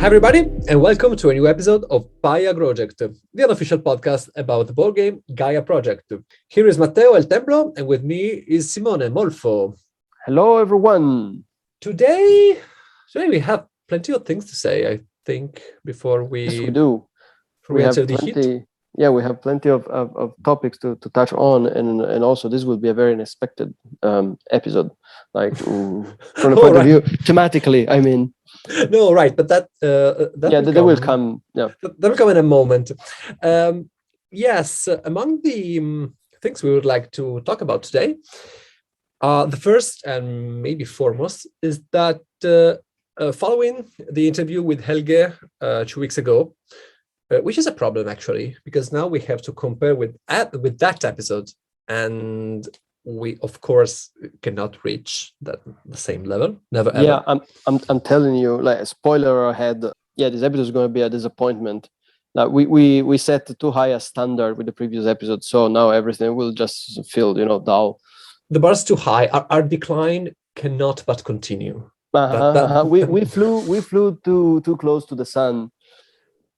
Hi everybody, and welcome to a new episode of Gaia Project, the unofficial podcast about the board game Gaia Project. Here is Matteo El Templo, and with me is Simone Molfo. Hello everyone. Today we have plenty of things to say, I think, before we... Yes, we do. We have plenty. Yeah, we have plenty of topics to touch on, and also this will be a very unexpected episode, like from the point of view thematically. I mean, no, right, but that will come. Yeah, that will come in a moment. Yes, among the things we would like to talk about today, the first and maybe foremost is that following the interview with Helge 2 weeks ago. Which is a problem, actually, because now we have to compare with that episode, and we, of course, cannot reach the same level. Never ever. Yeah, I'm telling you, like a spoiler ahead. Yeah, this episode is going to be a disappointment. Like we set too high a standard with the previous episode, so now everything will just feel dull. The bar's too high. Our decline cannot but continue. We flew too close to the sun.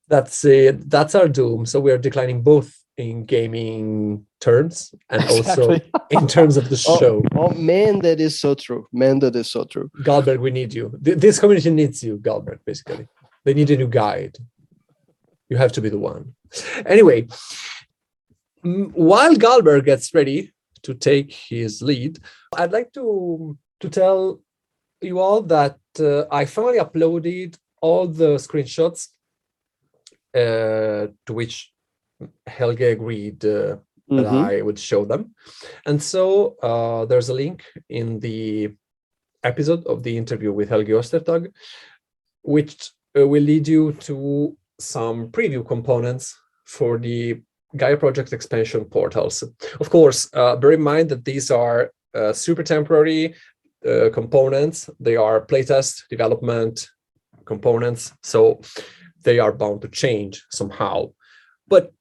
That's it. That's our doom. So we are declining both in gaming terms and also in terms of the show. Oh man, that is so true. Galberg, we need you. This community needs you, Galberg, basically. They need a new guide. You have to be the one. Anyway, while Galberg gets ready to take his lead, I'd like to tell you all that I finally uploaded all the screenshots to which Helge agreed that I would show them. And so there's a link in the episode of the interview with Helge Ostertag, which will lead you to some preview components for the Gaia Project expansion portals. Of course, bear in mind that these are super temporary components. They are playtest development components. So they are bound to change somehow. But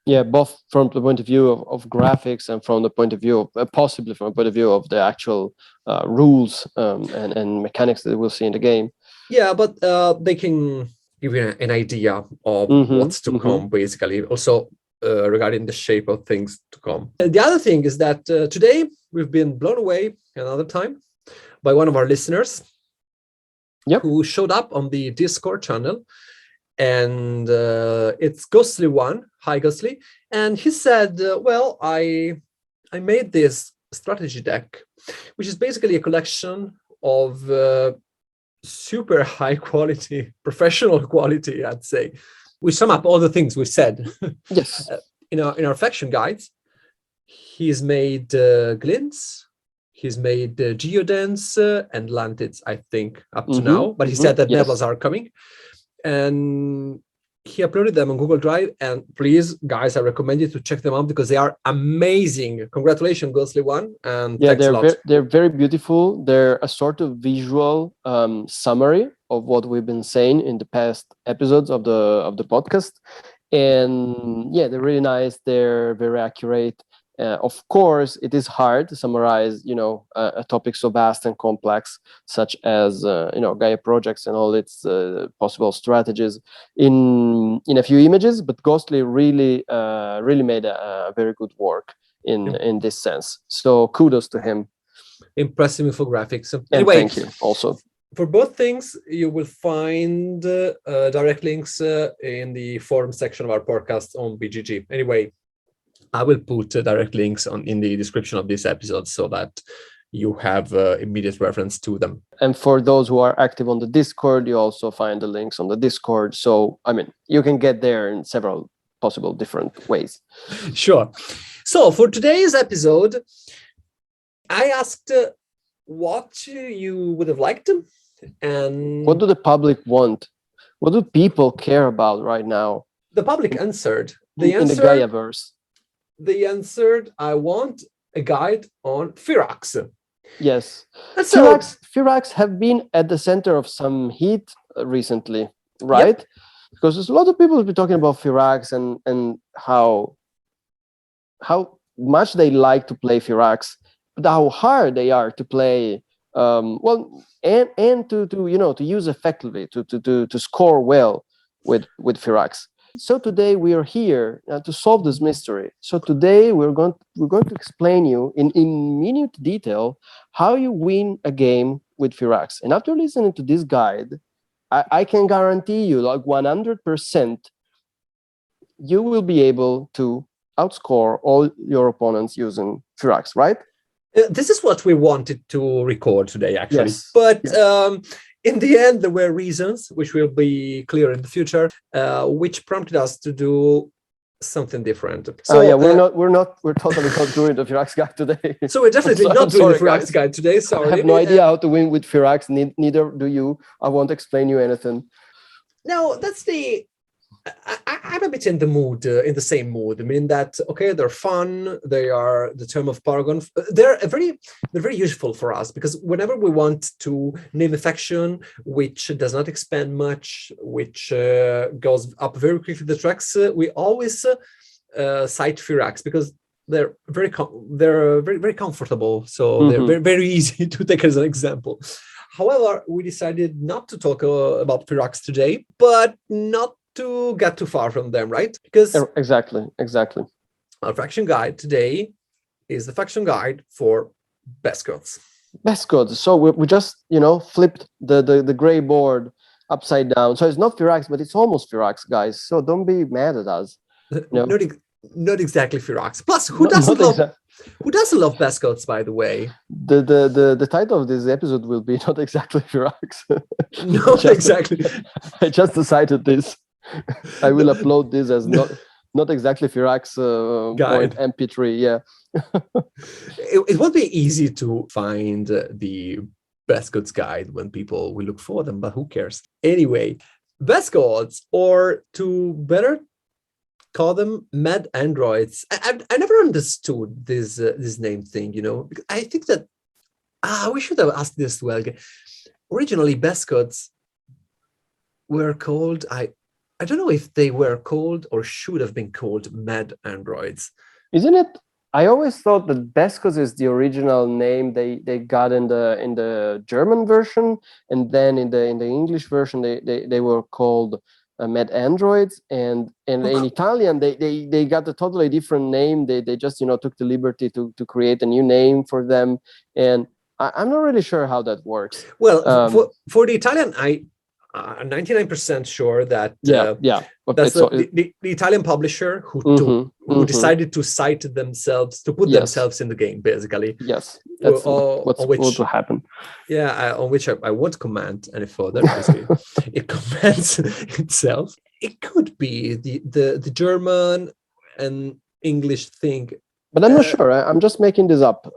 yeah, both from the point of view of graphics and from the point of view of possibly from the point of view of the actual rules and mechanics that we'll see in the game. Yeah, but they can give you an idea of what's to come, basically. Also regarding the shape of things to come. The other thing is that today we've been blown away another time by one of our listeners who showed up on the Discord channel. And it's Ghostly1. Hi, Ghostly. And he said, well, I made this strategy deck, which is basically a collection of super high quality, professional quality, I'd say. We sum up all the things we said. Yes. In our faction guides. He's made glints. He's made geodens and lantids, I think, up to now. But he said that neblas are coming. And he uploaded them on Google Drive. And please, guys, I recommend you to check them out because they are amazing. Congratulations, Ghostly1. And yeah, thanks a lot. They're very beautiful. They're a sort of visual summary of what we've been saying in the past episodes of the podcast. And yeah, they're really nice. They're very accurate. Of course, it is hard to summarize, a topic so vast and complex, such as Gaia projects and all its possible strategies in a few images. But Ghostly really made a very good work in this sense. So kudos to him. Impressive infographics. Anyway, thank you also. For both things, you will find direct links in the forum section of our podcast on BGG. Anyway, I will put direct links in the description of this episode so that you have immediate reference to them. And for those who are active on the Discord, you also find the links on the Discord. So, I mean, you can get there in several possible different ways. Sure. So for today's episode, I asked what you would have liked and what do the public want? What do people care about right now? The public answered. In the Gaia-verse. They answered, I want a guide on Firaks. Yes. So, Firaks have been at the center of some heat recently, right? Yep. Because there's a lot of people who've been talking about Firaks and how much they like to play Firaks, but how hard they are to play and to use effectively to score well with Firaks. So today we are here to solve this mystery. So today we're going to explain you in minute detail how you win a game with Firaks. And after listening to this guide, I can guarantee you, like 100%, you will be able to outscore all your opponents using Firaks, right? This is what we wanted to record today, actually. Yes. But in the end, there were reasons, which will be clear in the future, which prompted us to do something different. So we're totally not doing the Firaks guide today. So we're definitely not doing the Firaks guide today. Sorry, I have no idea how to win with Firaks. Neither do you. I won't explain you anything. No, that's the. I'm a bit in the mood, in the same mood. I mean that, okay, they're fun. They are the term of Paragon. They're very useful for us because whenever we want to name a faction which does not expand much, which goes up very quickly the tracks, we always cite Firaks because they're very comfortable. So they're very easy to take as an example. However, we decided not to talk about Firaks today, but not to get too far from them, right? Because exactly. Our faction guide today is the faction guide for Bescods. Bescods. So we just flipped the gray board upside down. So it's not Firaks, but it's almost Firaks, guys. So don't be mad at us. Not exactly Firaks. Plus, who doesn't love Bescods, by the way? The title of this episode will be not exactly Firaks. No, exactly. I just decided this. I will upload this as not exactly Firaks point MP3. Yeah. It won't be easy to find the Bescods guide when people will look for them, but who cares? Anyway, Bescods, or to better call them mad androids. I never understood this name thing, because I think that we should have asked this to Helge. Originally, Bescods were called, I don't know if they were called or should have been called mad androids. Isn't it? I always thought that Bescods is the original name they got in the German version, and then in the English version they were called mad androids, and in Italian they got a totally different name. They just took the liberty to create a new name for them, and I'm not really sure how that works. Well, for the Italian, I'm 99% sure that that's the Italian publisher who decided to cite themselves, to put themselves in the game, basically. Yes, that's what will happen. Yeah, on which I won't comment any further because it comments itself. It could be the German and English thing. But I'm not sure. I'm just making this up.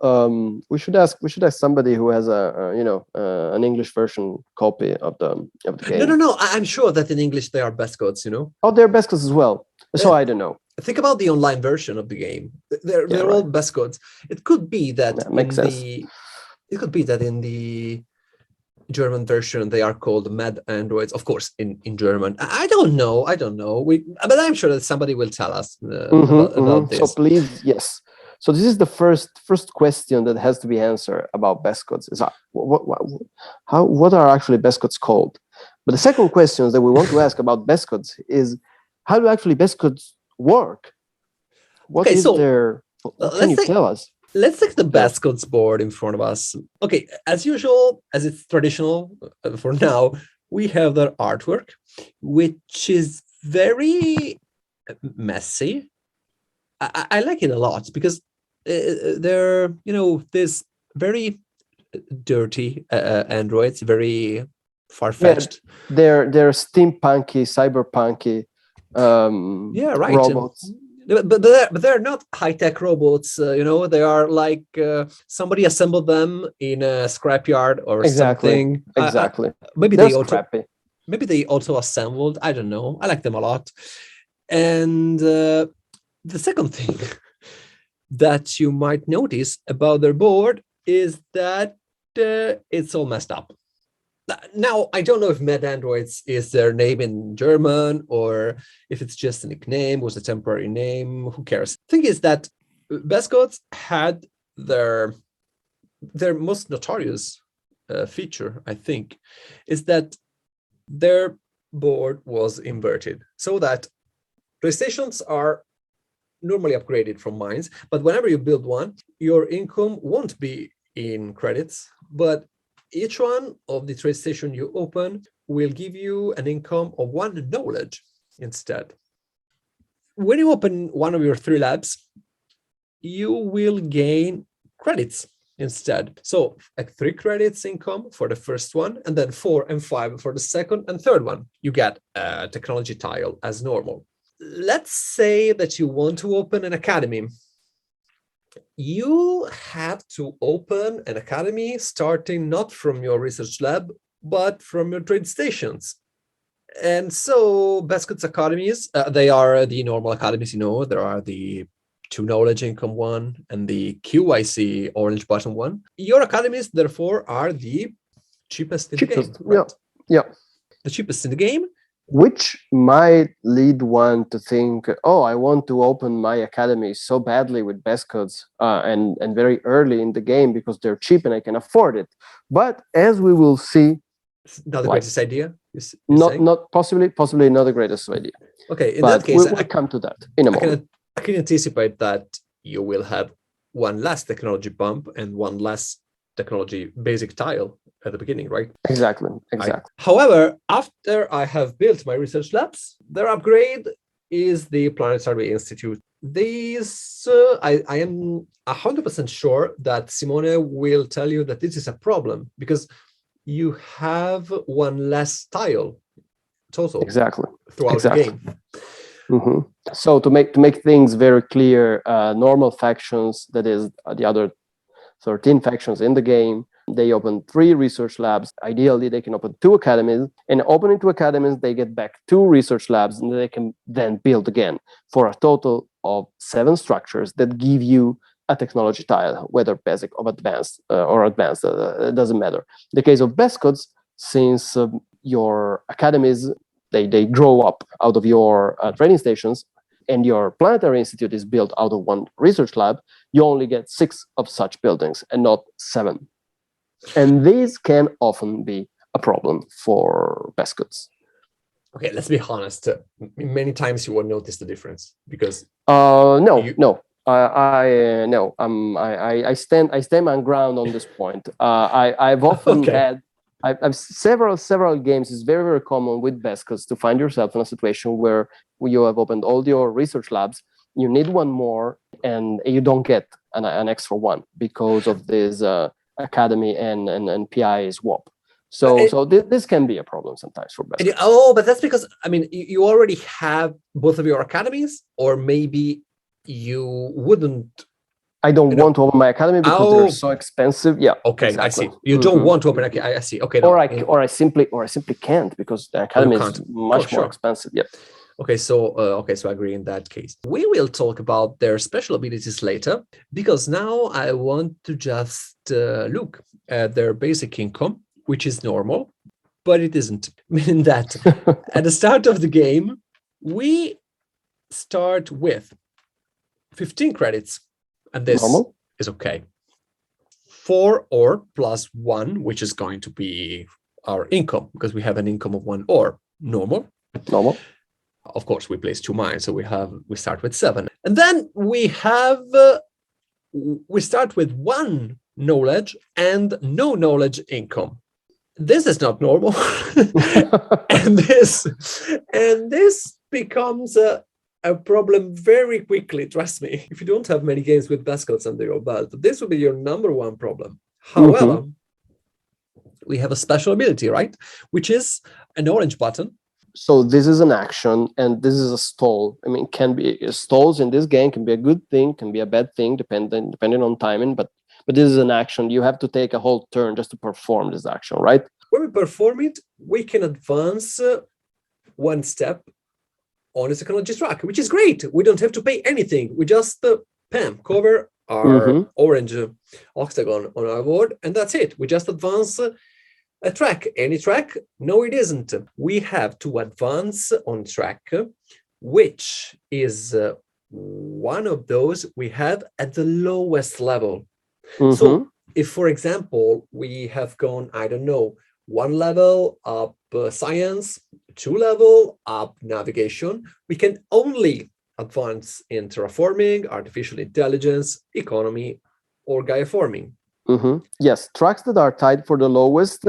We should ask somebody who has an English version copy of the game. No. I'm sure that in English they are Bescods. Oh, they're Bescods as well. So I don't know. Think about the online version of the game. They're all Bescods. It could be that makes sense. It could be that in the German version they are called mad androids, of course, in German. I don't know. But I'm sure that somebody will tell us about this. So please, yes. So this is the first question that has to be answered about Bescods. Is what are actually Bescods called? But the second question that we want to ask about Bescods is how do actually Bescods work? Can you tell us? Let's take the Bescods board in front of us. Okay, as usual, as it's traditional for now, we have their artwork, which is very messy. I like it a lot because they're, this very dirty androids, very far-fetched. Yeah, they're steampunky, cyberpunky robots. But they're not high-tech robots, they are like somebody assembled them in a scrapyard or something. Exactly. Maybe they also assembled. I don't know. I like them a lot. And the second thing that you might notice about their board is that it's all messed up. Now, I don't know if Mad Androids is their name in German or if it's just a nickname, was a temporary name, who cares? Thing is that Bescods had their most notorious feature, I think, is that their board was inverted, so that PlayStations are normally upgraded from mines, but whenever you build one, your income won't be in credits, but each one of the trade station you open will give you an income of 1 knowledge instead. When you open one of your 3 labs, you will gain credits instead. So like 3 credits income for the first one, and then 4 and 5 for the second and third one. You get a technology tile as normal. Let's say that you want to open an academy. You have to open an academy starting not from your research lab, but from your trade stations. And so Bescods academies, they are the normal academies, there are the 2 knowledge income one and the QIC orange button one. Your academies, therefore, are the cheapest in the game. Right? Yeah. The cheapest in the game. Which might lead one to think, oh, I want to open my academy so badly with Bescods and very early in the game because they're cheap and I can afford it. But as we will see, not the greatest idea. Not possibly not the greatest idea. Okay, in that case, we'll come to that in a moment. I can anticipate that you will have 1 less technology bump and 1 less technology basic tile at the beginning, right? Exactly. However, after I have built my research labs, their upgrade is the Planetary Institute. These, I am 100% sure that Simone will tell you that this is a problem because you have 1 less tile total throughout the game. Mm-hmm. So to make things very clear, normal factions, that is the other 13 factions in the game, they open 3 research labs. Ideally, they can open 2 academies, and opening 2 academies, they get back 2 research labs, and they can then build again for a total of 7 structures that give you a technology tile, whether basic or advanced, it doesn't matter. In the case of Bescods, since your academies, they grow up out of your training stations, and your Planetary Institute is built out of 1 research lab, you only get 6 of such buildings and not 7. And these can often be a problem for Bescods. Okay, let's be honest. Many times you won't notice the difference because I stand my ground on this point. I've often had I've several games. It's very, very common with Bescods to find yourself in a situation where you have opened all your research labs, you need 1 more, and you don't get an extra 1 because of this academy and PI swap. So this can be a problem sometimes for Bescods. But that's because, you already have both of your academies, or maybe you wouldn't. I don't want to open my academy because they're so expensive. Yeah. Okay, exactly. I see. You don't want to open. I see. Okay. Or I simply can't because the academy is much more expensive. Yeah. Okay, so I agree in that case. We will talk about their special abilities later, because now I want to just look at their basic income, which is normal, but it isn't. Meaning that at the start of the game, we start with 15 credits, and this is okay. 4 ore plus 1, which is going to be our income, because we have an income of 1 ore. Normal. Of course, we place 2 mines, so we start with 7, and then we start with 1 knowledge and no knowledge income. This is not normal, and this becomes a problem very quickly. Trust me. If you don't have many games with Bescods under your belt, this will be your number 1 problem. However, we have a special ability, right? Which is an orange button. So this is an action, and this is a stall. Can be stalls in this game can be a good thing, can be a bad thing, depending on timing. But this is an action. You have to take a whole turn just to perform this action, right? When we perform it, we can advance 1 step on the technology track, which is great. We don't have to pay anything. We just cover our orange octagon on our board, and that's it. We just advance a track. Any track? No, it isn't. We have to advance on track, which is one of those we have at the lowest level. So if, for example, we have gone, I don't know, 1 level up science, 2 level up navigation, we can only advance in terraforming, artificial intelligence, economy, or Gaia forming. Yes, tracks that are tied for the lowest,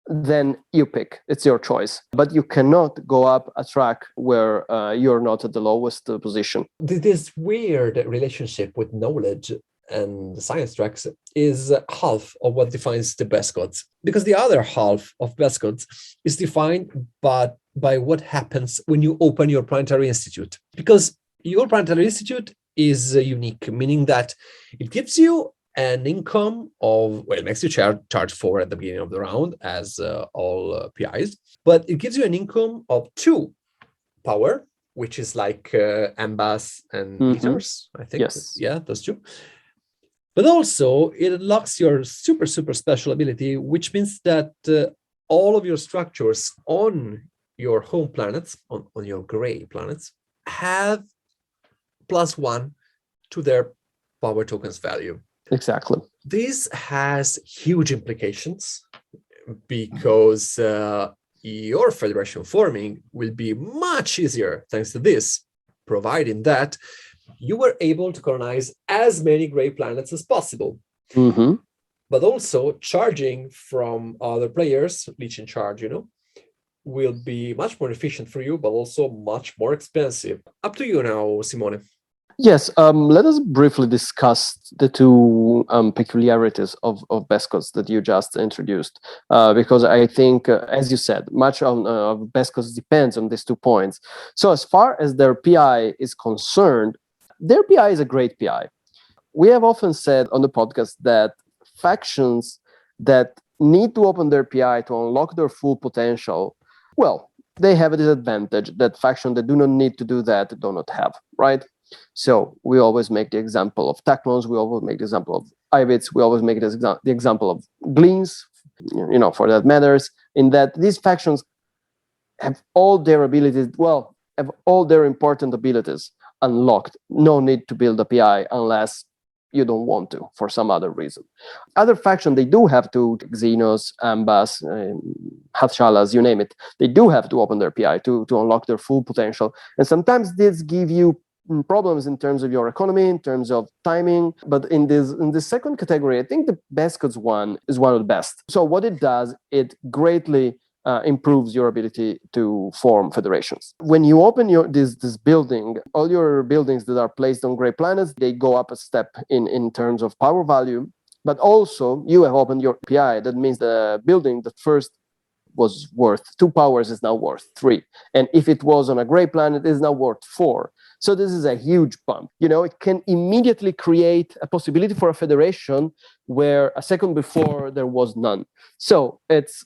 then you pick. It's your choice. But you cannot go up a track where you're not at the lowest position. This weird relationship with knowledge and the science tracks is half of what defines the Bescods, because the other half of Bescods is defined by what happens when you open your planetary institute. Because your planetary institute is unique, meaning that it gives you an income of, well, it makes you charge 4 at the beginning of the round, as all PIs, but it gives you an income of 2 power, which is like ambas and meters, I think. Yes. Yeah, those 2. But also, it unlocks your super special ability, which means that all of your structures on your home planets, on your gray planets, have +1 to their power tokens value. Exactly. This has huge implications because your Federation forming will be much easier thanks to this, providing that you were able to colonize as many gray planets as possible. But also charging from other players, leech in charge, will be much more efficient for you, but also much more expensive. Up to you now, Simone. Yes, let us briefly discuss the 2 peculiarities of Bescods that you just introduced, because I think, as you said, much of Bescods depends on these 2 points. So as far as their PI is concerned, their PI is a great PI. We have often said on the podcast that factions that need to open their PI to unlock their full potential, well, they have a disadvantage that factions that do not need to do that do not have, right? So we always make the example of Taclons, we always make the example of Ivits, we always make the example of Gleans, for that matters, in that these factions have all their abilities, have all their important abilities unlocked. No need to build a PI unless you don't want to for some other reason. Other factions, they do have to, Xenos, Ambas, Hatshalas, you name it, they do have to open their PI to unlock their full potential. And sometimes this give you problems in terms of your economy, in terms of timing. But in this second category, I think the Bescods one is one of the best. So what it does, it greatly improves your ability to form federations. When you open this building, all your buildings that are placed on gray planets, they go up a step in terms of power value. But also, you have opened your PI. That means the building that first was worth 2 powers is now worth 3. And if it was on a gray planet, it is now worth 4. So this is a huge bump. It can immediately create a possibility for a federation where a second before there was none. So it's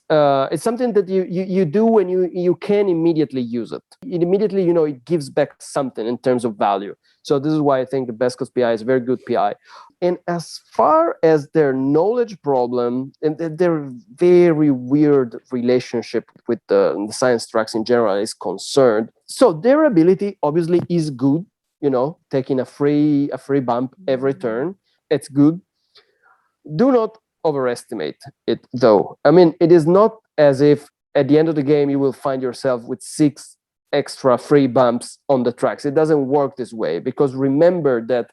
something that you do and you can immediately use it. It immediately, it gives back something in terms of value. So this is why I think the Bescods PI is a very good PI. And as far as their knowledge problem and their very weird relationship with the science tracks in general is concerned, so their ability obviously is good, taking a free bump every turn. It's good. Do not overestimate it, though. I mean, it is not as if at the end of the game you will find yourself with 6 extra free bumps on the tracks. It doesn't work this way, because remember that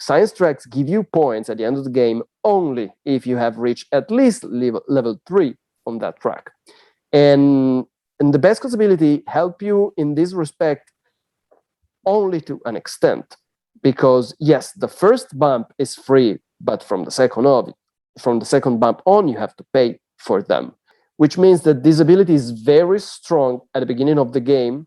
science tracks give you points at the end of the game only if you have reached at least level 3 on that track. And the Bescods ability help you in this respect only to an extent, because yes, the first bump is free, but from the second bump on, you have to pay for them, which means that this ability is very strong at the beginning of the game,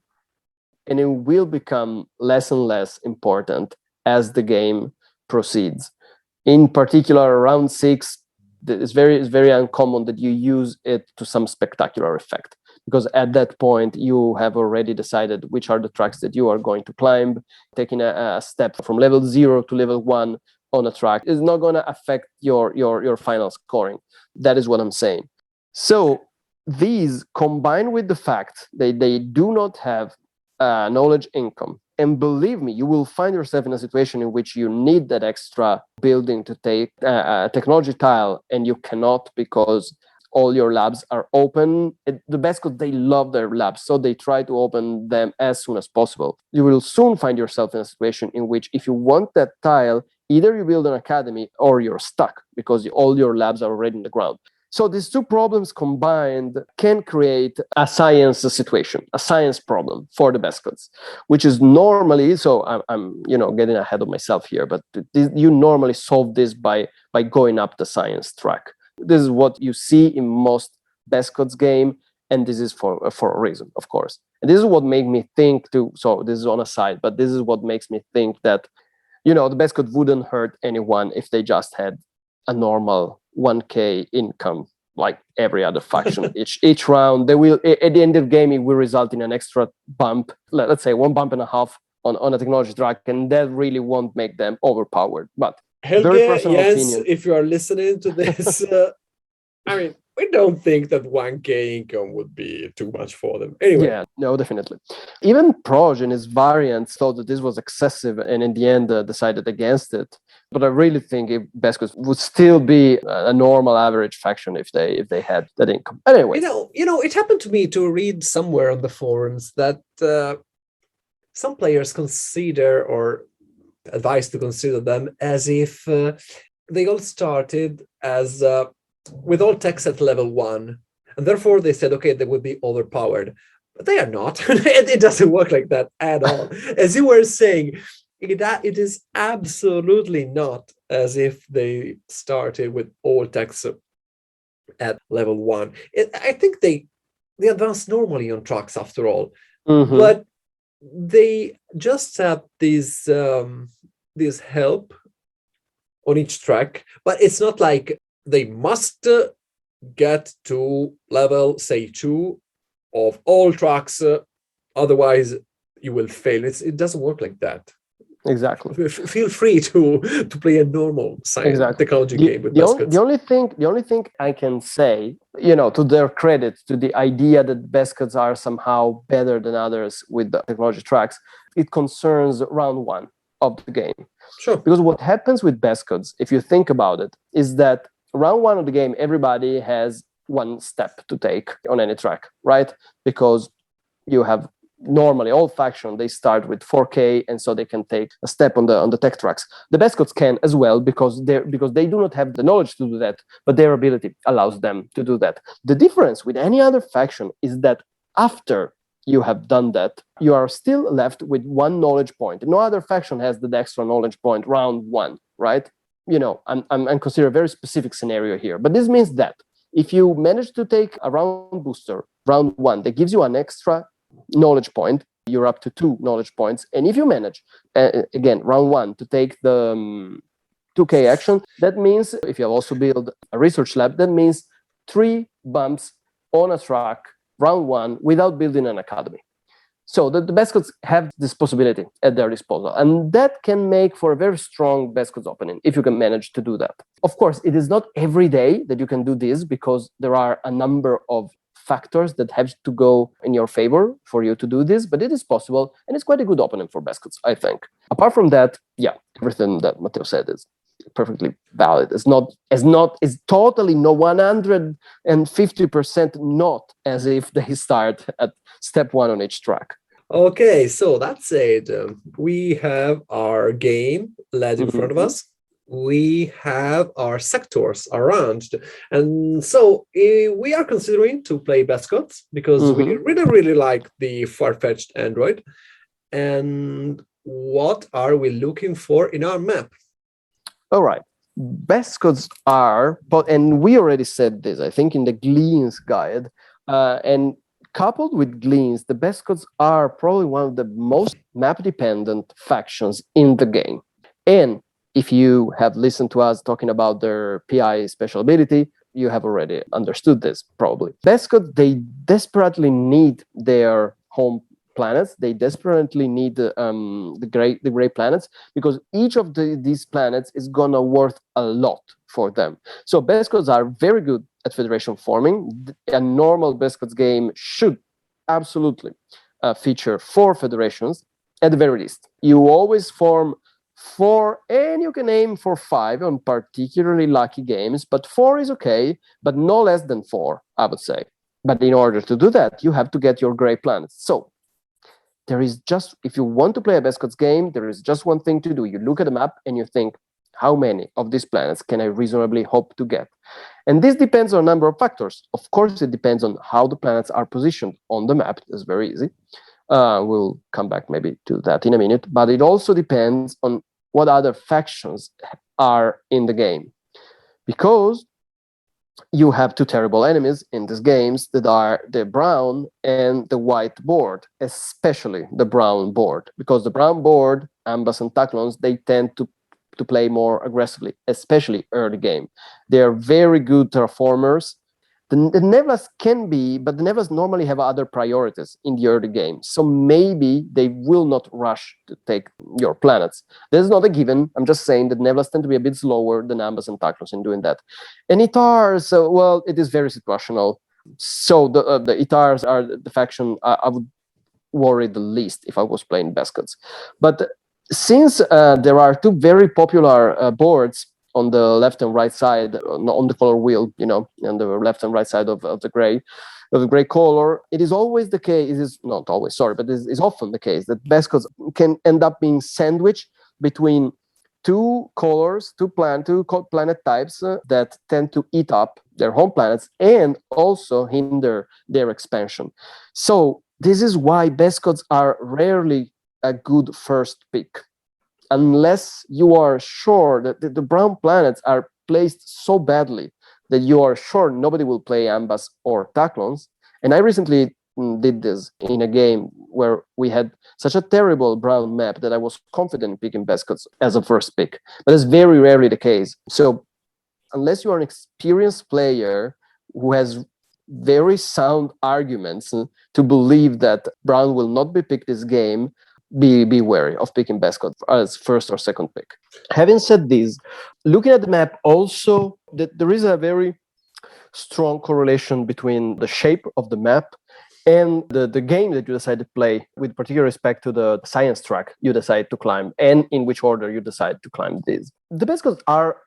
and it will become less and less important as the game proceeds. In particular, around 6, it's very uncommon that you use it to some spectacular effect, because at that point you have already decided which are the tracks that you are going to climb. Taking a step from level 0 to level 1 on a track is not going to affect your final scoring. That is what I'm saying. So these, combined with the fact that they do not have knowledge income, And believe me, you will find yourself in a situation in which you need that extra building to take a technology tile, and you cannot because all your labs are open. The Bescods, they love their labs, so they try to open them as soon as possible. You will soon find yourself in a situation in which if you want that tile, either you build an academy or you're stuck because all your labs are already in the ground. So these two problems combined can create a science situation, a science problem for the Bescods, which is normally, so I'm getting ahead of myself here, but you normally solve this by going up the science track. This is what you see in most Bescods game, and this is for a reason, of course. And this is what made me think too. So this is on a side, but this is what makes me think that the Bescod wouldn't hurt anyone if they just had a normal 1K income like every other faction. each round, they will at the end of the game, it will result in an extra bump. Let's say 1.5 bumps on a technology track, and that really won't make them overpowered. But Helge, very personal yes, opinion. if you are listening to this, I mean, we don't think that 1K income would be too much for them. Anyway. Yeah, no, definitely. Even Proj and his variants thought that this was excessive, and in the end decided against it. But I really think Bescods would still be a normal average faction if they had that income. Anyway, it happened to me to read somewhere on the forums that some players consider or advised to consider them as if they all started as with all techs at level 1, and therefore they said, okay, they would be overpowered. But they are not. It doesn't work like that at all. As you were saying, it is absolutely not as if they started with all techs at level 1. I think they advance normally on tracks after all, but they just have this help on each track. But it's not like they must get to level, say, 2 of all tracks, otherwise you will fail. It doesn't work like that. Exactly. Feel free to play a normal science technology game with Bescods. The only thing I can say, to their credit, to the idea that Bescods are somehow better than others with the technology tracks, it concerns round 1 of the game. Sure. Because what happens with Bescods, if you think about it, is that round 1 of the game, everybody has one step to take on any track, right? Because you have normally all faction, they start with 4K, and so they can take a step on the tech tracks. The Bescods can as well because they do not have the knowledge to do that, but their ability allows them to do that. The difference with any other faction is that after you have done that, you are still left with 1 knowledge point. No other faction has the extra knowledge point round 1, right? I'm considering a very specific scenario here, but this means that if you manage to take a round booster, round 1, that gives you an extra knowledge point, you're up to 2 knowledge points. And if you manage, again, round 1 to take the 2K action, that means if you have also built a research lab, that means 3 bumps on a track, round 1, without building an academy. So the Bescods have this possibility at their disposal, and that can make for a very strong Bescods opening if you can manage to do that. Of course, it is not every day that you can do this because there are a number of factors that have to go in your favor for you to do this, but it is possible, and it's quite a good opening for Bescods, I think. Apart from that, yeah, everything that Matteo said is perfectly valid. It's totally no 150% not as if they start at step 1 on each track. Okay, so that's it. We have our game laid in front of us. We have our sectors around, and so we are considering to play Bescods because we really like the far-fetched android. And what are we looking for in our map? All right, Bescods are, and we already said this, I think, in the Gleans guide, and coupled with Gleans, the Bescods are probably one of the most map-dependent factions in the game. And if you have listened to us talking about their PI special ability, you have already understood this, probably. Bescods, they desperately need their home planets. They desperately need the gray planets, because each of these planets is gonna worth a lot for them. So Bescods are very good at Federation forming. A normal Bescods game should absolutely feature 4 federations. at the very least. You always form 4, and you can aim for 5 on particularly lucky games, but 4 is okay, but no less than 4, I would say. But in order to do that, you have to get your gray planets. So there is just, if you want to play a Bescods game, there is just one thing to do. You look at the map and you think, how many of these planets can I reasonably hope to get? And this depends on a number of factors. Of course, it depends on how the planets are positioned on the map. It's very easy. We'll come back maybe to that in a minute. But it also depends on what other factions are in the game. Because you have 2 terrible enemies in these games that are the brown and the white board, especially the brown board. Because the brown board, Ambas and Taclons, they tend to play more aggressively, especially early game. They are very good terraformers. The Nevlas can be, but the Nevlas normally have other priorities in the early game. So maybe they will not rush to take your planets. This is not a given. I'm just saying that Nevlas tend to be a bit slower than Ambas and Taclons in doing that. And Itars, well, it is very situational. So the Itars are the faction I would worry the least if I was playing Bescods. But since there are 2 very popular boards on the left and right side, on the color wheel, on the left and right side of the gray color, it is always the case, it is not always, sorry, but it is often the case that Bescods can end up being sandwiched between 2 colors, 2 planet types that tend to eat up their home planets and also hinder their expansion. So this is why Bescods are rarely a good first pick, unless you are sure that the brown planets are placed so badly that you are sure nobody will play Ambas or Taclons. And I recently did this in a game where we had such a terrible brown map that I was confident in picking Bescods as a first pick. But it's very rarely the case. So unless you are an experienced player who has very sound arguments to believe that brown will not be picked this game, be wary of picking Bescods as first or second pick. Having said this, looking at the map also, there is a very strong correlation between the shape of the map and the game that you decide to play, with particular respect to the science track you decide to climb and in which order you decide to climb these. The Bescods are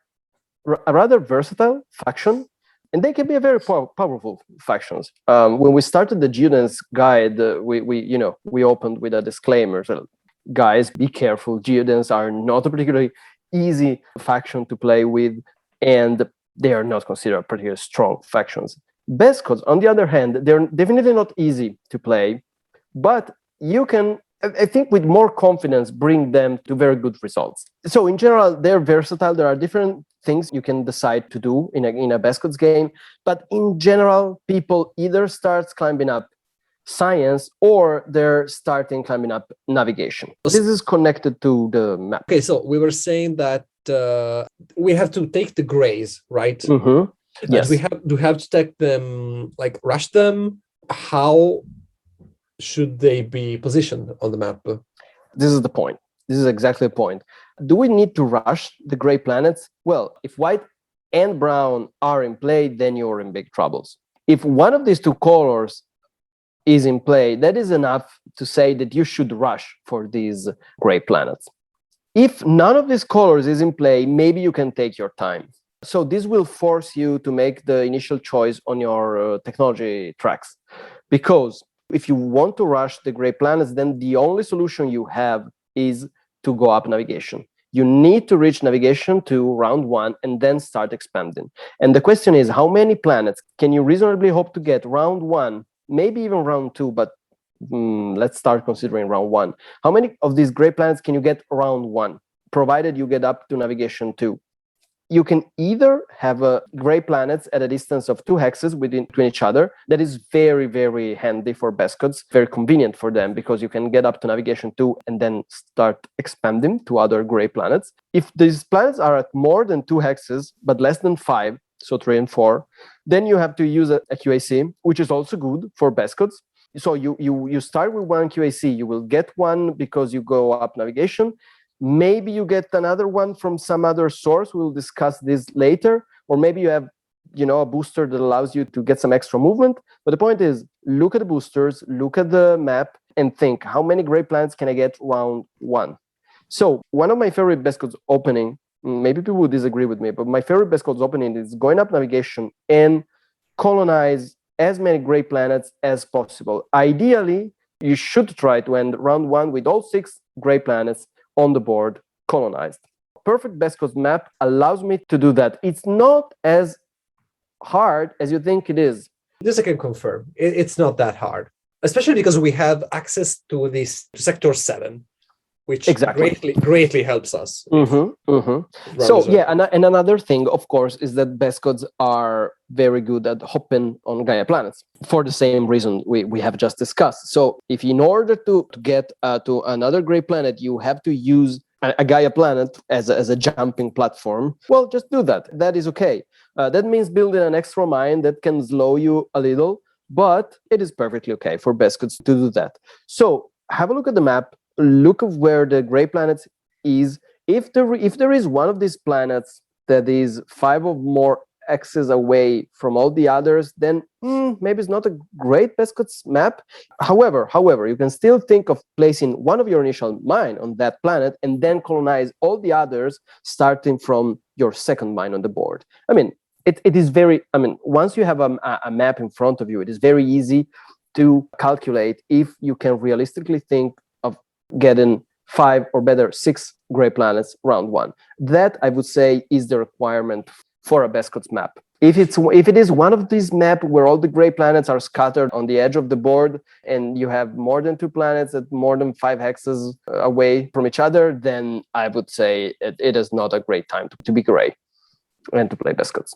a rather versatile faction, and they can be a very powerful factions. When we started the Geodance guide, we opened with a disclaimer. So, guys, be careful. Geodance are not a particularly easy faction to play with, and they are not considered particularly strong factions. Bescods, on the other hand, they're definitely not easy to play, but you can, I think, with more confidence, bring them to very good results. So in general, they're versatile. There are different things you can decide to do in a Bescods game, but in general, people either start climbing up science or they're starting climbing up navigation. This is connected to the map. Okay, so we were saying that we have to take the grays, right? Mm-hmm. Yes. We have to take them, like rush them. How should they be positioned on the map? This is the point. This is exactly the point. Do we need to rush the gray planets? Well, if white and brown are in play, then you're in big troubles. If one of these 2 colors is in play, that is enough to say that you should rush for these gray planets. If none of these colors is in play, maybe you can take your time. So this will force you to make the initial choice on your technology tracks. Because if you want to rush the gray planets, then the only solution you have is to go up navigation. You need to reach navigation to round 1 and then start expanding. And the question is, how many planets can you reasonably hope to get round 1, maybe even round 2, but let's start considering round 1. How many of these gray planets can you get round 1, provided you get up to navigation 2? You can either have gray planets at a distance of 2 hexes between each other. That is very, very handy for Bescods, very convenient for them, because you can get up to navigation 2 and then start expanding to other gray planets. If these planets are at more than 2 hexes, but less than 5, so 3 and 4, then you have to use a QAC, which is also good for Bescods. So you start with 1 QAC, you will get 1 because you go up navigation. Maybe you get another one from some other source. We'll discuss this later. Or maybe you have, a booster that allows you to get some extra movement. But the point is, look at the boosters, look at the map, and think, how many gray planets can I get round one? So one of my favorite Bescods opening, maybe people would disagree with me, but my favorite Bescods opening is going up navigation and colonize as many gray planets as possible. Ideally, you should try to end round one with all 6 gray planets on the board colonized. Perfect Bescods map allows me to do that. It's not as hard as you think it is. This I can confirm. It's not that hard, especially because we have access to this sector 7, which greatly helps us. So yeah, and another thing, of course, is that Bescods are very good at hopping on Gaia planets for the same reason we have just discussed. So if in order to get to another gray planet, you have to use a Gaia planet as a jumping platform, well, just do that. That is okay. That means building an extra mine that can slow you a little, but it is perfectly okay for Bescods to do that. So have a look at the map. Look of where the gray planet is. If there is one of these planets that is 5 or more axes away from all the others, then maybe it's not a great Bescods map. However, you can still think of placing one of your initial mine on that planet and then colonize all the others, starting from your second mine on the board. I mean, it is very, once you have a map in front of you, it is very easy to calculate if you can realistically think of getting 5 or better 6 gray planets round one. That, I would say, is the requirement for a Bescods map. If it is one of these maps where all the gray planets are scattered on the edge of the board and you have more than 2 planets at more than 5 hexes away from each other, then I would say it is not a great time to be gray and to play Bescods.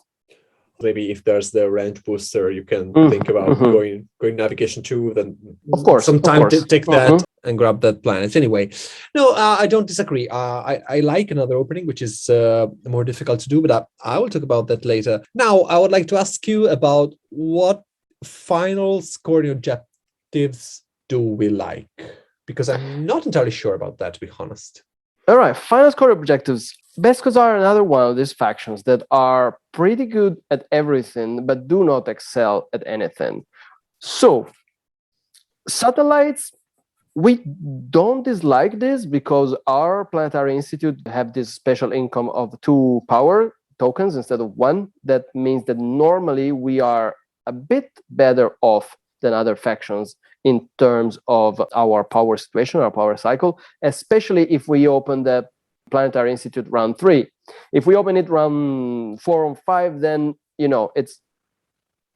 Maybe if there's the range booster, you can think about going navigation 2, then of course, some time to take that and grab that planet. Anyway, no, I don't disagree. I like another opening, which is more difficult to do, but I will talk about that later. Now, I would like to ask you about what final scoring objectives do we like? Because I'm not entirely sure about that, to be honest. All right, final score objectives. Bescods are another one of these factions that are pretty good at everything, but do not excel at anything. So, satellites, we don't dislike this because our planetary institute have this special income of 2 power tokens instead of 1. That means that normally we are a bit better off than other factions in terms of our power situation, our power cycle, especially if we open the Planetary Institute round 3. If we open it round 4 or 5, then it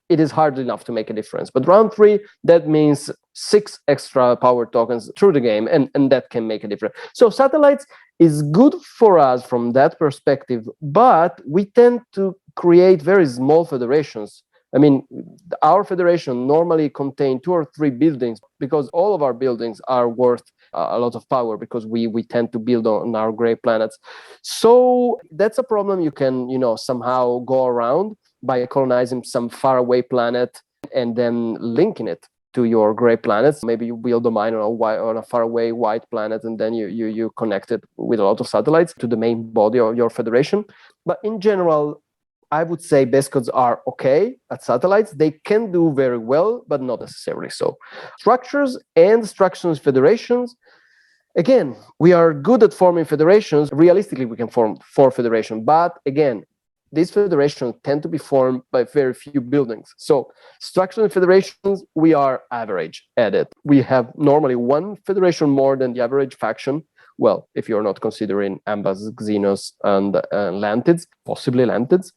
is hard enough to make a difference. But round 3, that means 6 extra power tokens through the game, and that can make a difference. So satellites is good for us from that perspective, but we tend to create very small federations. I mean, our federation normally contain 2 or 3 buildings because all of our buildings are worth a lot of power because we tend to build on our gray planets. So that's a problem you can, somehow go around by colonizing some faraway planet and then linking it to your gray planets. Maybe you build a mine on a faraway white planet, and then you connect it with a lot of satellites to the main body of your federation. But in general, I would say Bescods are okay at satellites. They can do very well, but not necessarily so. Structures and structures federations. Again, we are good at forming federations. Realistically, we can form 4 federations. But again, these federations tend to be formed by very few buildings. So structural federations, we are average at it. We have normally 1 federation more than the average faction. Well, if you're not considering Ambas, Xenos, and Lantids, possibly Lantids.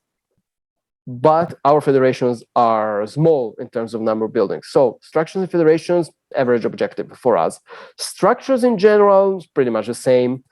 But our federations are small in terms of number of buildings. So structures and federations, average objective for us. Structures in general is pretty much the same.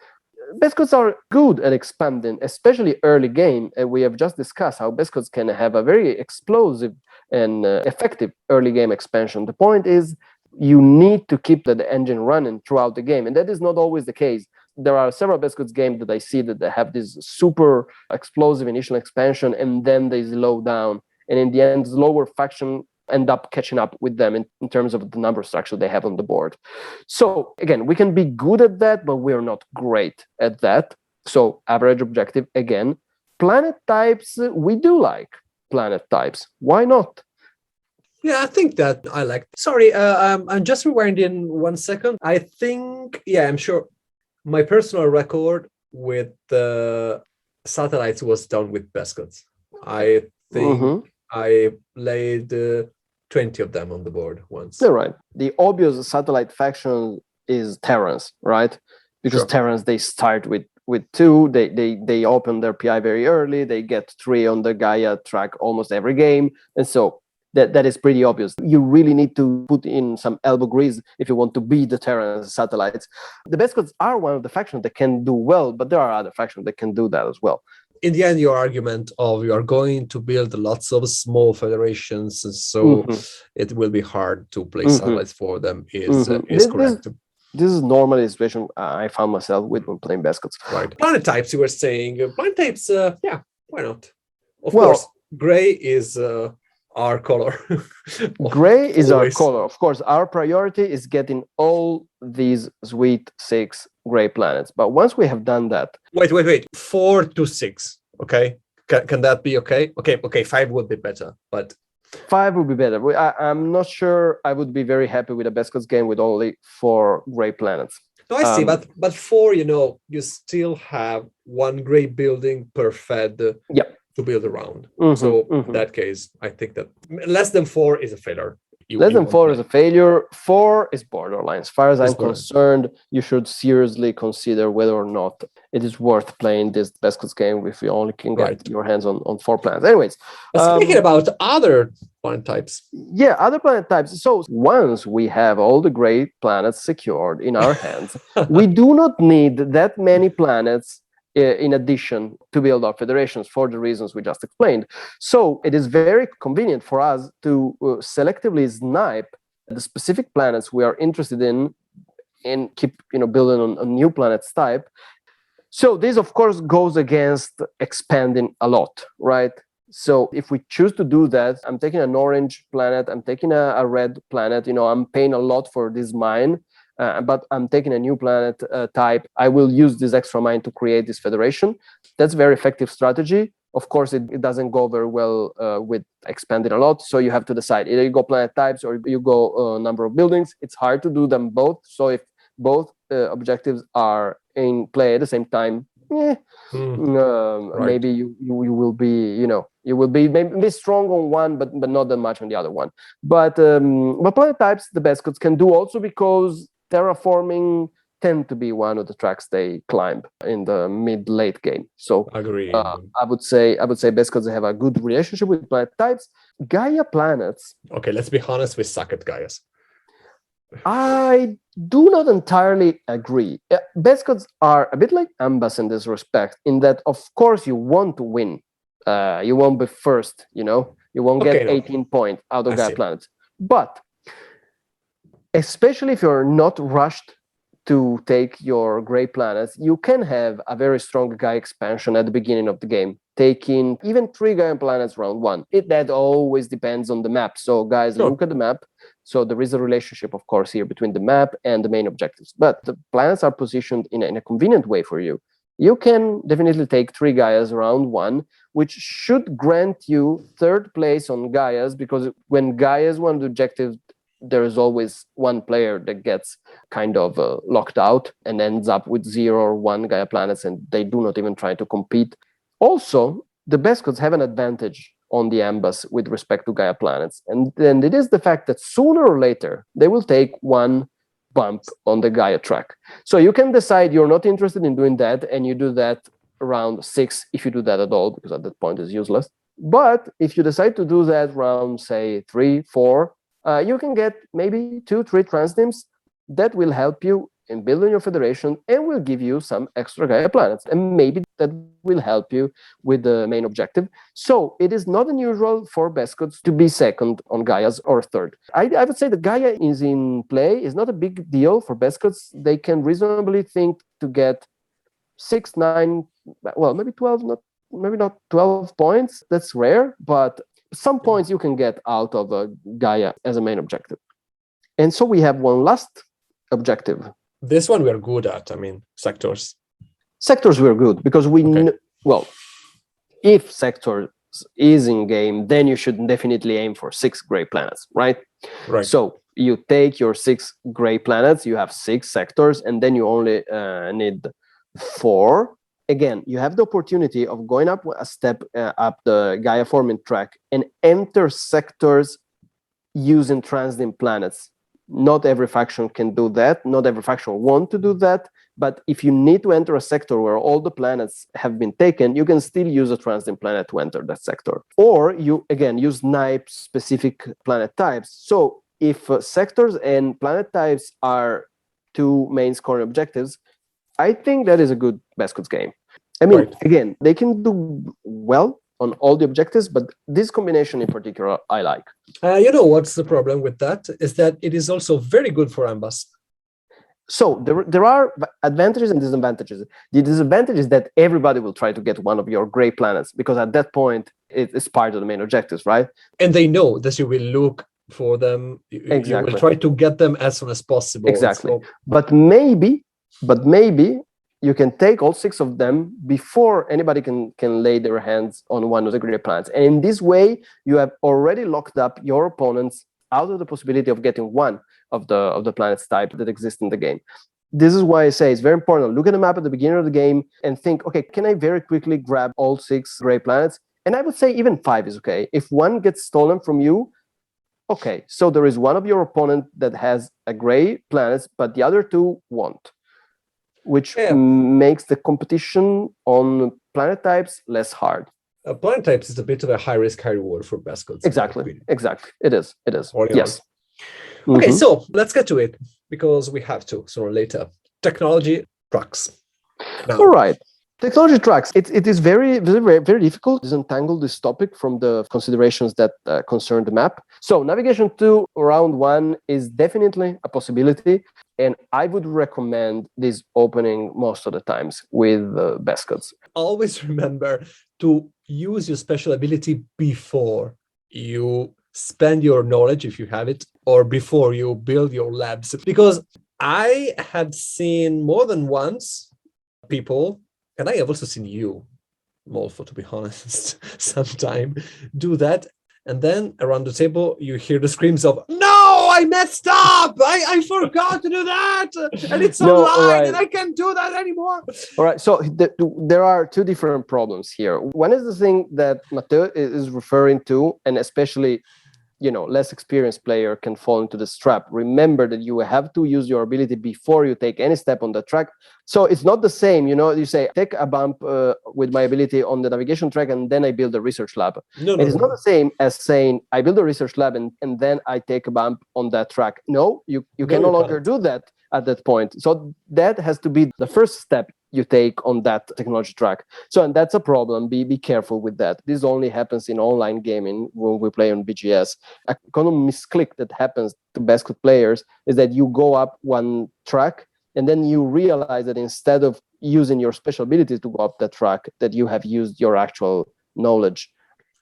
Bescods are good at expanding, especially early game. And we have just discussed how Bescods can have a very explosive and effective early game expansion. The point is you need to keep the engine running throughout the game. And that is not always the case. There are several Bescods games that I see that they have this super explosive initial expansion and then they slow down. And in the end, lower faction end up catching up with them in terms of the number structure they have on the board. So again, we can be good at that, but we're not great at that. So average objective, again. Planet types, we do like planet types. Why not? Yeah, I think that I like. Sorry, I'm just rewinding 1 second. I think, yeah, I'm sure my personal record with the satellites was done with Bescods. I think I laid 20 of them on the board once. You're right. The obvious satellite faction is Terrans, right? Because Sure. Terrans, they start with two. They open their PI very early. They get 3 on the Gaia track almost every game, and so that is pretty obvious. You really need to put in some elbow grease if you want to beat the Terran satellites. The Bescods are one of the factions that can do well, but there are other factions that can do that as well. In the end, your argument of you are going to build lots of small federations, so it will be hard to play satellites for them is correct. This is normally the situation I found myself with when playing Bescods. Right. Planet types, you were saying. Planet types, yeah, why not? Of course, gray is our color. Gray is our color. Of course, our priority is getting all these sweet 6 gray planets. But once we have done that... Wait. 4 to 6, okay? Can that be okay? Okay, 5 would be better, but... 5 would be better. I'm not sure I would be very happy with a Bescods game with only 4 gray planets. No, I see, but 4, you still have 1 gray building per fed. To build around. So in that case, I think that less than 4 is a failure. Less than 4 is a failure. 4 is borderline. As far as I'm concerned, you should seriously consider whether or not it is worth playing this Bescods game if you only can get your hands on 4 planets. Anyways. Speaking about other planet types. Yeah, other planet types. So once we have all the gray planets secured in our hands, we do not need that many planets in addition to build our federations for the reasons we just explained. So it is very convenient for us to selectively snipe the specific planets we are interested in and keep building on new planets type. So this, of course, goes against expanding a lot, right? So if we choose to do that, I'm taking an orange planet, I'm taking a red planet, I'm paying a lot for this mine. But I'm taking a new planet type. I will use this extra mine to create this federation. That's a very effective strategy. Of course, it doesn't go very well with expanding a lot. So you have to decide either you go planet types or you go number of buildings. It's hard to do them both. So if both objectives are in play at the same time, maybe you will be you will be maybe strong on one, but not that much on the other one. But planet types, the Bescods can do also because terraforming tend to be one of the tracks they climb in the mid-late game. So agree. I would say Bescods have a good relationship with planet types. Gaia planets. Okay, let's be honest, we suck at Gaias. I do not entirely agree. Bescods are a bit like Ambas in this respect, in that of course you want to win. You won't be first, you won't get 18 points out of Gaia planets. But especially if you're not rushed to take your gray planets, you can have a very strong Gaia expansion at the beginning of the game, taking even 3 Gaia planets round 1. That always depends on the map. So guys, look at the map. So there is a relationship, of course, here between the map and the main objectives. But the planets are positioned in a convenient way for you. You can definitely take 3 Gaias round 1, which should grant you 3rd place on Gaias, because when Gaias won the objective, there is always one player that gets kind of locked out and ends up with 0 or 1 Gaia planets, and they do not even try to compete. Also, the Bescods have an advantage on the Ambas with respect to Gaia planets, and then it is the fact that sooner or later they will take 1 bump on the Gaia track. So you can decide you're not interested in doing that, and you do that around 6 if you do that at all, because at that point it's useless. But if you decide to do that around, say, 3, 4, you can get maybe 2, 3 transdims that will help you in building your federation and will give you some extra Gaia planets. And maybe that will help you with the main objective. So it is not unusual for Bescods to be 2nd on Gaias or 3rd. I would say that Gaia is in play. Is not a big deal for Bescods. They can reasonably think to get 6, 9, well, maybe 12, maybe not 12 points. That's rare, but some points you can get out of Gaia as a main objective. And so we have one last objective. This one we're good at, sectors. Sectors we're good, because we well, if sector is in game, then you should definitely aim for 6 gray planets, right? Right. So you take your 6 gray planets, you have 6 sectors, and then you only need 4. Again, you have the opportunity of going up a step up the Gaia forming track and enter sectors using transiting planets. Not every faction can do that. Not every faction want to do that. But if you need to enter a sector where all the planets have been taken, you can still use a transiting planet to enter that sector. Or you, again, use specific planet types. So if sectors and planet types are 2 main scoring objectives, I think that is a good Bescods game. I mean, Right. Again, they can do well on all the objectives, but this combination in particular, I like. You know what's the problem with that? Is that it is also very good for Ambas. So there are advantages and disadvantages. The disadvantage is that everybody will try to get one of your gray planets, because at that point, it's part of the main objectives, right? And they know that you will look for them. Exactly. You will try to get them as soon as possible. Exactly. So, But maybe you can take all 6 of them before anybody can lay their hands on one of the gray planets. And in this way, you have already locked up your opponents out of the possibility of getting one of the planets type that exist in the game. This is why I say it's very important. Look at the map at the beginning of the game and think, okay, can I very quickly grab all 6 gray planets? And I would say even 5 is okay. If one gets stolen from you, okay, so there is one of your opponent that has a gray planet, but the other 2 won't, which makes the competition on planet types less hard. Planet types is a bit of a high risk, high reward for Bescods. Exactly. It is. Yes. Okay, so let's get to it, because we have to sooner or later. Technology tracks. Now. All right. Technology tracks. It is very, very, very difficult to disentangle this topic from the considerations that concern the map. So navigation 2, round 1 is definitely a possibility. And I would recommend this opening most of the times with Bescods. Always remember to use your special ability before you spend your knowledge, if you have it, or before you build your labs. Because I have seen more than once people, and I have also seen you, Molfo, to be honest, sometime do that. And then around the table, you hear the screams of, no, I messed up. I forgot to do that. And it's online, right, and I can't do that anymore. All right. So there are 2 different problems here. One is the thing that Matteo is referring to, and especially, less experienced player can fall into this trap. Remember that you have to use your ability before you take any step on the track. So it's not the same, you say, take a bump with my ability on the navigation track and then I build a research lab. It's not the same as saying I build a research lab and then I take a bump on that track. No, you can no longer do that at that point. So that has to be the first step you take on that technology track. So, and that's a problem. Be careful with that. This only happens in online gaming when we play on BGS. A kind of misclick that happens to Bescods players is that you go up one track and then you realize that instead of using your special abilities to go up that track, that you have used your actual knowledge.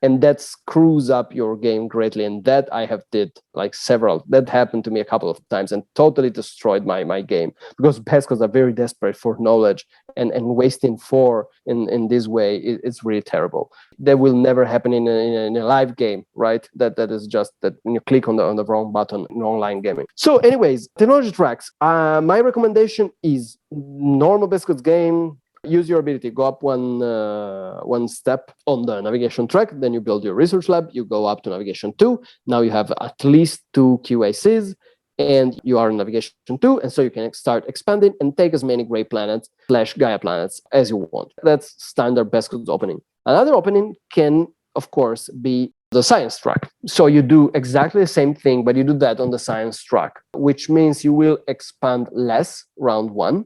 And that screws up your game greatly. And that I have did like several. That happened to me a couple of times and totally destroyed my game, because Bescods are very desperate for knowledge, and wasting 4 in this way, it's really terrible. That will never happen in a live game, right? That is just that when you click on the wrong button in online gaming. So anyways, technology tracks. My recommendation is normal Bescods game. Use your ability, go up one step on the navigation track, then you build your research lab, you go up to navigation 2. Now you have at least 2 QACs, and you are in navigation 2, and so you can start expanding and take as many gray planets / Gaia planets as you want. That's standard Bescods opening. Another opening can, of course, be the science track. So you do exactly the same thing, but you do that on the science track, which means you will expand less round 1.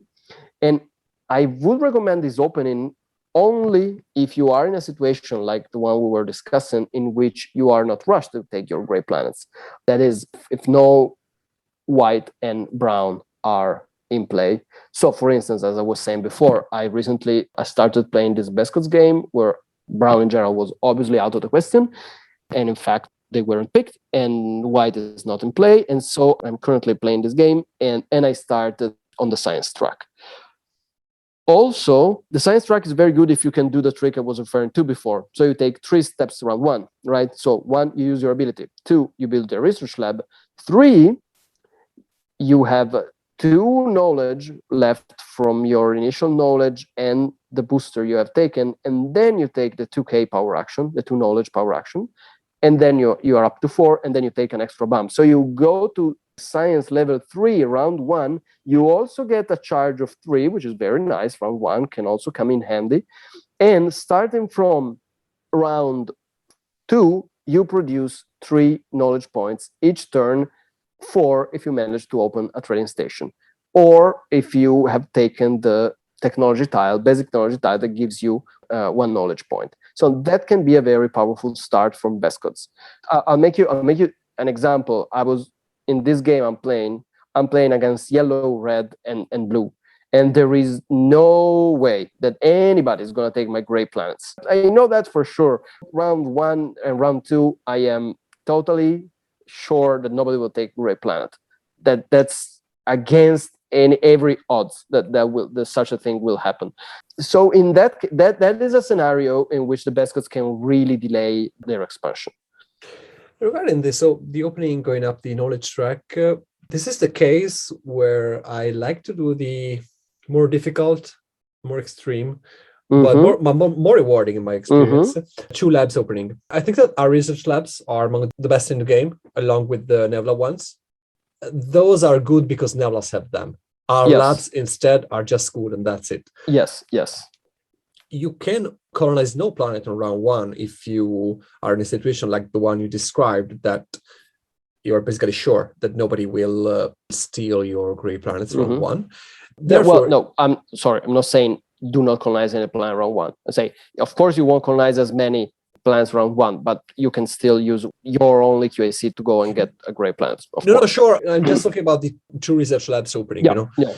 And I would recommend this opening only if you are in a situation like the one we were discussing, in which you are not rushed to take your gray planets. That is, if no white and brown are in play. So for instance, as I was saying before, I started playing this Bescods game where brown in general was obviously out of the question. And in fact, they weren't picked and white is not in play. And so I'm currently playing this game and I started on the science track. Also, the science track is very good if you can do the trick I was referring to before. So you take 3 steps around 1, right? So 1, you use your ability. 2, you build a research lab. 3, you have 2 knowledge left from your initial knowledge and the booster you have taken, and then you take the 2K power action, the 2 knowledge power action, and then you are up to 4, and then you take an extra bump. So you go to science level 3 round 1. You also get a charge of 3, which is very nice. Round 1 can also come in handy. And starting from round 2, you produce 3 knowledge points each turn, 4 if you manage to open a trading station, or if you have taken the technology tile, basic technology tile that gives you 1 knowledge point. So that can be a very powerful start from Bescods. I'll make you an example. In this game I'm playing against yellow, red, and blue. And there is no way that anybody is going to take my gray planets. I know that for sure. Round 1 and round 2, I am totally sure that nobody will take gray planet. That's against every odds that such a thing will happen. So in that is a scenario in which the Bescods can really delay their expansion. Regarding this, so the opening going up the knowledge track, this is the case where I like to do the more difficult, more extreme, but more rewarding in my experience. 2 labs opening. I think that our research labs are among the best in the game, along with the Nebula ones. Those are good because Nebulas have them. Our labs instead are just good, and that's it. Yes. You can colonize no planet on round 1 if you are in a situation like the one you described, that you're basically sure that nobody will steal your gray planets round 1. Therefore, no, I'm sorry. I'm not saying do not colonize any planet round 1. I say, of course, you won't colonize as many planets round 1, but you can still use your only QAC to go and get a gray planet. No, sure. I'm just talking about the 2 research labs opening, you know? Yeah.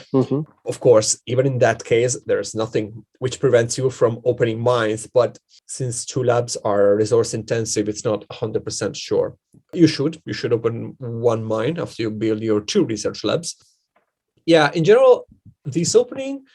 Of course, even in that case, there's nothing which prevents you from opening mines, but since 2 labs are resource intensive, it's not 100% sure. You should open 1 mine after you build your 2 research labs. Yeah, in general, this opening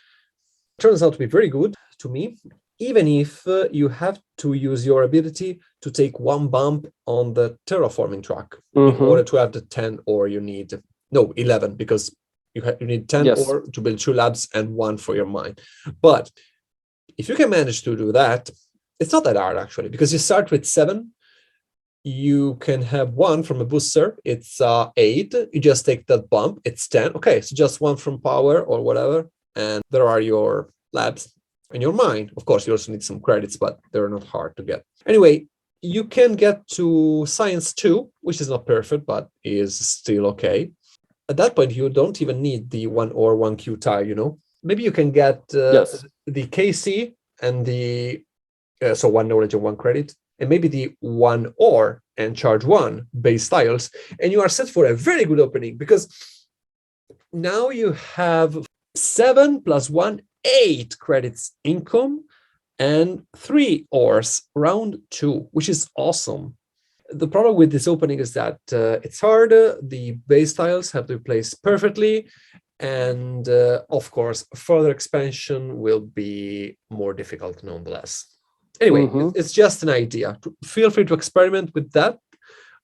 turns out to be very good to me, even if you have to use your ability to take 1 bump on the terraforming track in order to have the 10 ore you need. No, 11, because you need 10 ore to build 2 labs and 1 for your mine. But if you can manage to do that, it's not that hard actually, because you start with 7. You can have 1 from a booster. It's 8. You just take that bump. It's 10. Okay, so just 1 from power or whatever, and there are your labs and your mine. Of course, you also need some credits, but they're not hard to get. Anyway, you can get to science 2, which is not perfect, but is still okay. At that point, you don't even need the 1 or 1 Q tile, you know? Maybe you can get the KC and the, so 1 knowledge and 1 credit, and maybe the 1 ore and charge 1 base tiles, and you are set for a very good opening, because now you have 7 plus 1, 8 credits income and 3 ores round 2, which is awesome. The problem with this opening is that it's hard. The base tiles have to be placed perfectly, and of course further expansion will be more difficult nonetheless. Anyway, it's just an idea. Feel free to experiment with that.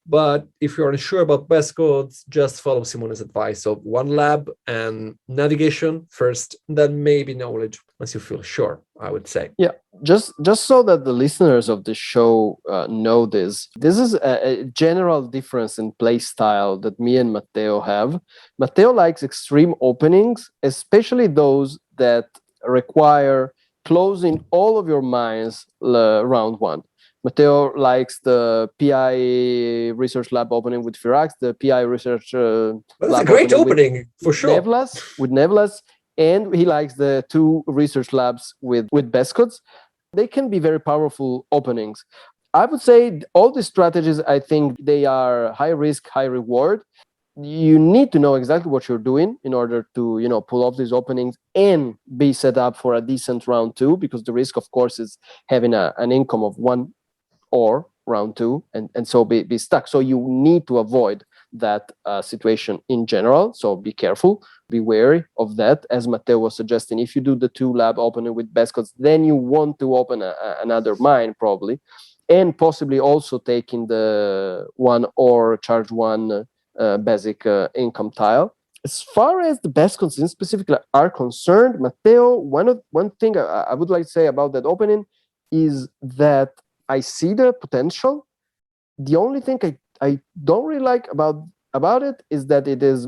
But if you're unsure about Bescods, just follow Simone's advice of 1 lab and navigation first, then maybe knowledge once you feel sure, I would say. Yeah, just so that the listeners of the show know this is a general difference in play style that me and Matteo have. Matteo likes extreme openings, especially those that require closing all of your mines round 1. Matteo likes the PI research lab opening with Firaks, the PI research that's a great opening for sure. Nebulas, and he likes the 2 research labs with Bescods. They can be very powerful openings. I would say all these strategies, I think they are high risk, high reward. You need to know exactly what you're doing in order to, pull off these openings and be set up for a decent round 2, because the risk, of course, is having an income of 1 or round 2 and so be stuck. So you need to avoid that situation in general. So be careful, be wary of that. As Matteo was suggesting, if you do the 2 lab opening with Bescods, then you want to open another mine probably, and possibly also taking the 1 or charge 1 basic income tile. As far as the Bescods in specifically are concerned, Matteo, one thing I would like to say about that opening is that I see the potential. The only thing I don't really like about it is that it is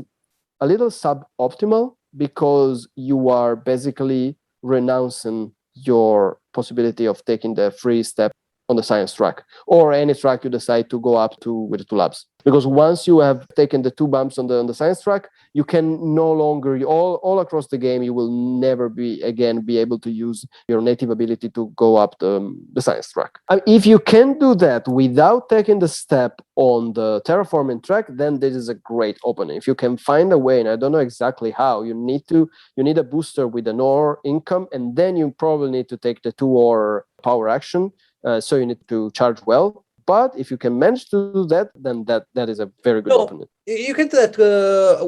a little suboptimal, because you are basically renouncing your possibility of taking the free step on the science track, or any track you decide to go up to with the 2 labs. Because once you have taken the 2 bumps on the science track, you can no longer, all across the game, you will never be able to use your native ability to go up the science track. If you can do that without taking the step on the terraforming track, then this is a great opening. If you can find a way, and I don't know exactly how, you need a booster with an ore income, and then you probably need to take the 2 ore power action. So you need to charge well. But if you can manage to do that, then that is a very good opening. You can do that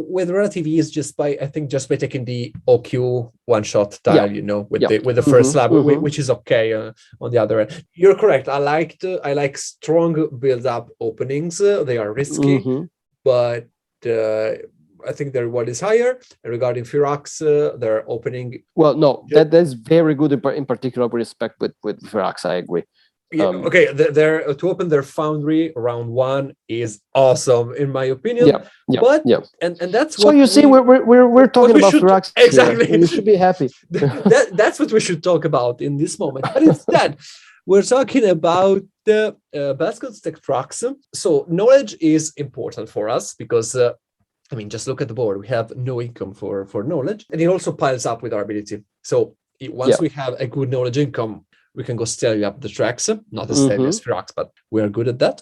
with relative ease just by taking the OQ one-shot tile, with the first slab, which is okay on the other end. You're correct. I like strong build-up openings. They are risky, but I think their reward is higher. And regarding Firaks, their opening. Well, no, that's very good in particular with respect with Firaks. I agree. Okay, to open their foundry round 1 is awesome in my opinion. And that's what. So you see, we're talking about Firaks. Exactly. Here. You should be happy. That's what we should talk about in this moment. But instead, we're talking about the Bescods tech tracks. So knowledge is important for us because. Just look at the board. We have no income for knowledge, and it also piles up with our ability. So once we have a good knowledge income, we can go steadily up the tracks. Not as steady as Firaks, but we are good at that.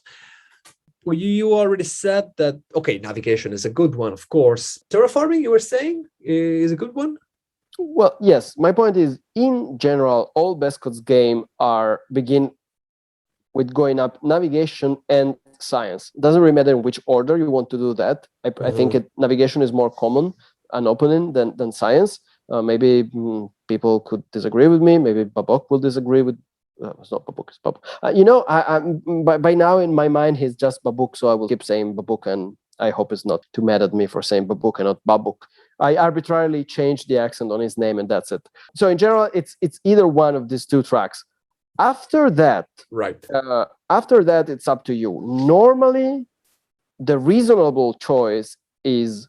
Well, you already said that, okay, navigation is a good one, of course. Terraforming, you were saying, is a good one? Well, yes. My point is, in general, all Bescods game begin with going up navigation and science. It doesn't really matter in which order you want to do that. I think navigation is more common an opening than science. Maybe people could disagree with me. Maybe Babok will disagree with. It's not Babok, it's Babok. By now in my mind he's just Babuk, so I will keep saying Babuk, and I hope it's not too mad at me for saying Babuk and not Babuk. I arbitrarily changed the accent on his name, and that's it. So in general, it's either one of these 2 tracks. After that, it's up to you. Normally, the reasonable choice is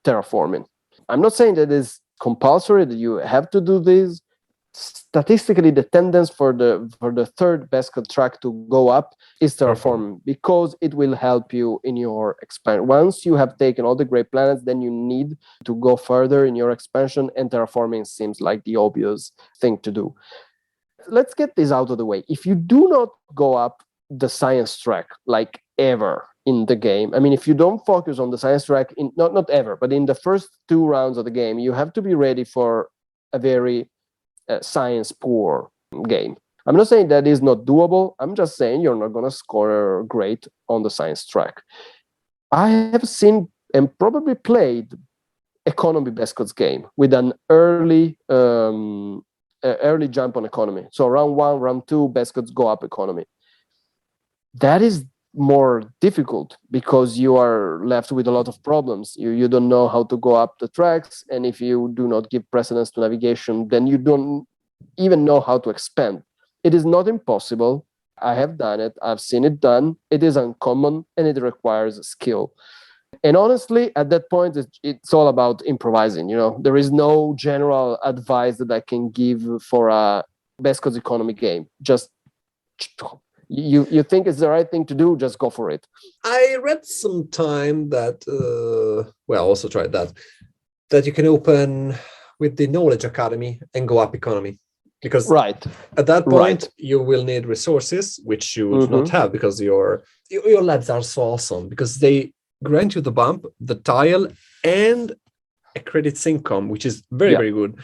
terraforming. I'm not saying that it's compulsory that you have to do this. Statistically, the tendency for the 3rd Bescod track to go up is terraforming, because it will help you in your expansion. Once you have taken all the great planets, then you need to go further in your expansion, and terraforming seems like the obvious thing to do. Let's get this out of the way. If you do not go up the science track like ever in the game, if you don't focus on the science track, not ever, but in the first 2 rounds of the game, you have to be ready for a very science poor game. I'm not saying that is not doable. I'm just saying you're not going to score great on the science track. I have seen and probably played economy Bescods game with an early jump on economy. So round 1, round 2, Bescods go up economy. That is more difficult because you are left with a lot of problems. You don't know how to go up the tracks, and if you do not give precedence to navigation, then you don't even know how to expand. It is not impossible. I have done it. I've seen it done. It is uncommon, and it requires skill. And honestly, at that point, it's all about improvising. There is no general advice that I can give for a Bescods economy game. Just you think it's the right thing to do, just go for it. I read some time that, also tried that you can open with the Knowledge Academy and go up economy. Because at that point, you will need resources, which you do not have, because your labs are so awesome, because they grant you the bump, the tile, and a credits income, which is very, very good.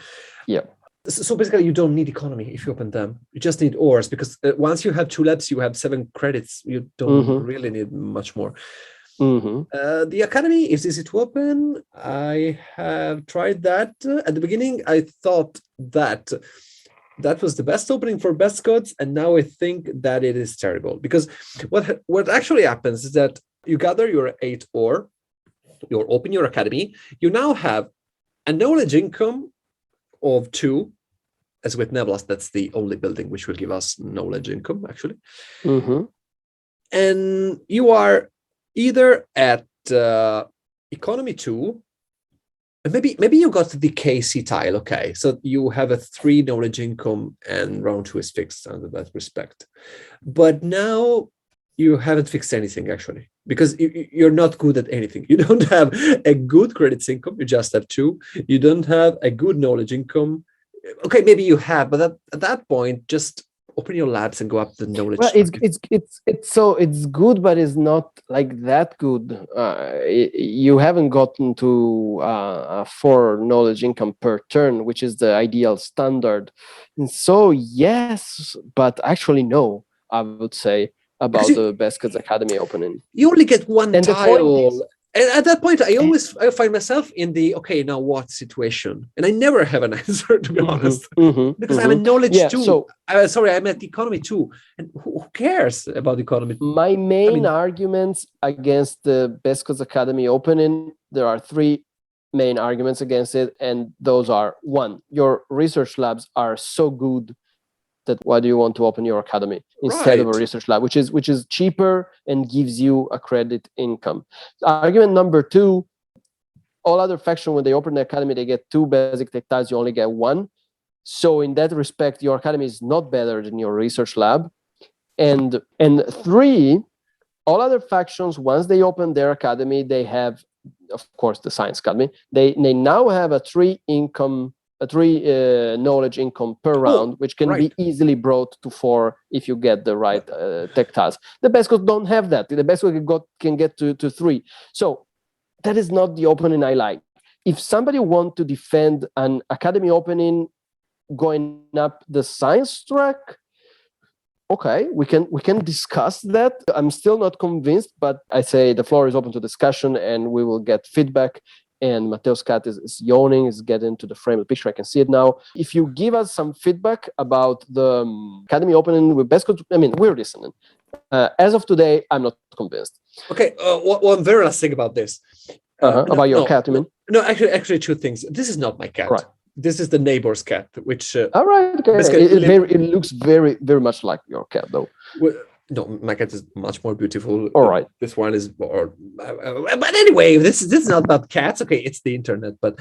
Yeah. So basically, you don't need economy if you open them. You just need ores, because once you have 2 labs, you have 7 credits. You don't really need much more. The academy is easy to open. I have tried that. At the beginning, I thought that was the best opening for Bescods, and now I think that it is terrible, because what actually happens is that you gather your 8 ore, you open your academy, you now have a knowledge income of 2, as with Nebulous, that's the only building which will give us knowledge income, actually. And you are either at economy 2, and maybe you got the KC tile, okay, so you have a 3 knowledge income and round 2 is fixed under that respect. But now you haven't fixed anything, actually, because you're not good at anything. You don't have a good credits income, you just have 2. You don't have a good knowledge income. Okay, maybe you have, but at that point, just open your labs and go up the knowledge. Well, it's good, but it's not like that good. You haven't gotten to 4 knowledge income per turn, which is the ideal standard. And so yes, but actually no, I would say, about the Bescods Academy opening. You only get 1 tile. And at that point, I find myself in the okay, now what situation, and I never have an answer, to be honest, because I'm a knowledge 2. So, I'm at economy 2, and who cares about economy? My main arguments against the Bescods Academy opening, there are 3 main arguments against it, and those are: 1, your research labs are so good that why do you want to open your academy instead of a research lab, which is cheaper and gives you a credit income. Argument number 2, all other factions, when they open the academy, they get 2 basic tech tiles, you only get 1. So in that respect, your academy is not better than your research lab. And 3, all other factions, once they open their academy, they have, of course, the science academy, they now have a 3 knowledge income per round, which can be easily brought to 4 if you get the right tech tiles. The Bescods don't have that. The Bescods can get to 3. So that is not the opening I like. If somebody wants to defend an academy opening going up the science track, okay, we can discuss that. I'm still not convinced, but I say the floor is open to discussion, and we will get feedback. And Matteo's cat is yawning, is getting to the frame of the picture. I can see it now. If you give us some feedback about the academy opening with Bescods, we're listening. As of today, I'm not convinced. Okay, one very last thing about this. About your cat, you mean? No, actually 2 things. This is not my cat. Right. This is the neighbor's cat, which... All right, okay. It looks very, very much like your cat, though. Well, no, my cat is much more beautiful. All right. This one is more... but anyway, this is not about cats. Okay, it's the internet. But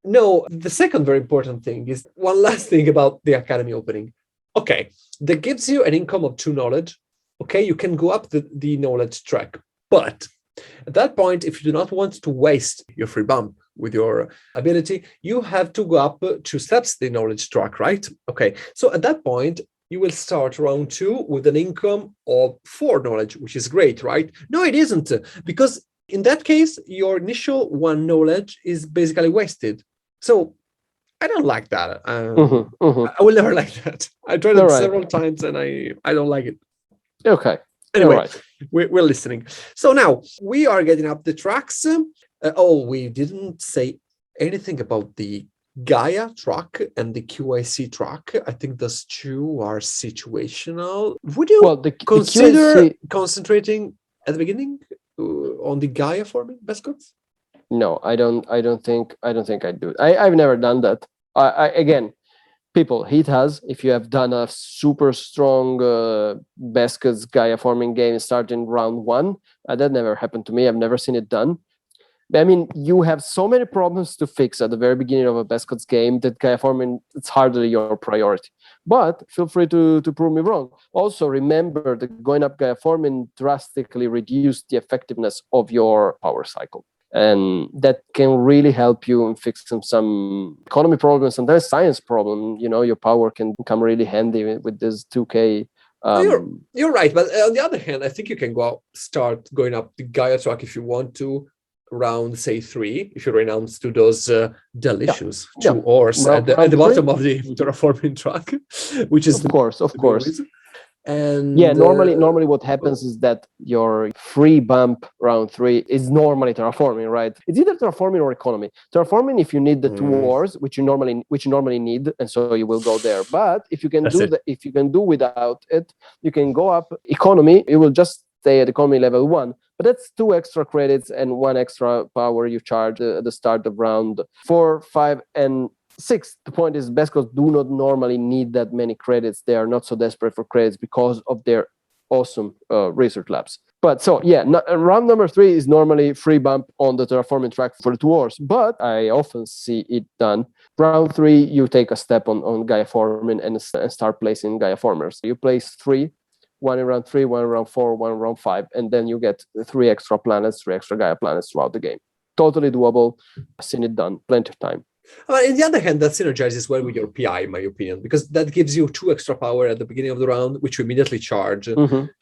no, the second very important thing is one last thing about the academy opening. Okay, that gives you an income of 2 knowledge. Okay, you can go up the knowledge track. But at that point, if you do not want to waste your free bump with your ability, you have to go up 2 steps the knowledge track, right? Okay, so at that point, you will start round 2 with an income of 4 knowledge, which is great, right? No, it isn't, because in that case, your initial 1 knowledge is basically wasted. So I don't like that. I will never like that. I tried it several times, and I don't like it. Okay. Anyway, we're listening. So now we are getting up the tracks. We didn't say anything about the Gaia track and the QIC track. I think those 2 are situational. Would you consider concentrating at the beginning on the Gaia forming, Bescods? No, I don't think I do. I've never done that. Again, people, Heat has. If you have done a super strong Bescods Gaia forming game starting round 1, that never happened to me. I've never seen it done. You have so many problems to fix at the very beginning of a Bescods game that Gaia forming, it's hardly your priority. But feel free to prove me wrong. Also, remember that going up Gaia forming drastically reduces the effectiveness of your power cycle. And that can really help you in fixing some economy problems and there's science problem. Your power can come really handy with this 2K. You're right. But on the other hand, I think you can start going up the Gaia track if you want to. Round, say 3, if you renounce to those delicious 2 ores at the bottom of the terraforming track, which is of course. And yeah, normally what happens is that your free bump round 3 is normally terraforming, right? It's either terraforming or economy. Terraforming if you need the 2 wars, which you normally need, and so you will go there. But if you can if you can do without it, you can go up economy. You will just stay at economy level 1, but that's 2 extra credits and 1 extra power you charge at the start of round 4, 5, and 6. The point is, Bescods do not normally need that many credits. They are not so desperate for credits because of their awesome research labs. But so yeah, round number 3 is normally free bump on the terraforming track for the 2 wars, but I often see it done. Round 3, you take a step on Gaia forming and start placing Gaia formers. You place 3, 1 in round 3, 1 in round 4, 1 in round 5, and then you get 3 extra planets, 3 extra Gaia planets throughout the game. Totally doable. I've seen it done plenty of time. But on the other hand, that synergizes well with your PI, in my opinion, because that gives you 2 extra power at the beginning of the round, which you immediately charge.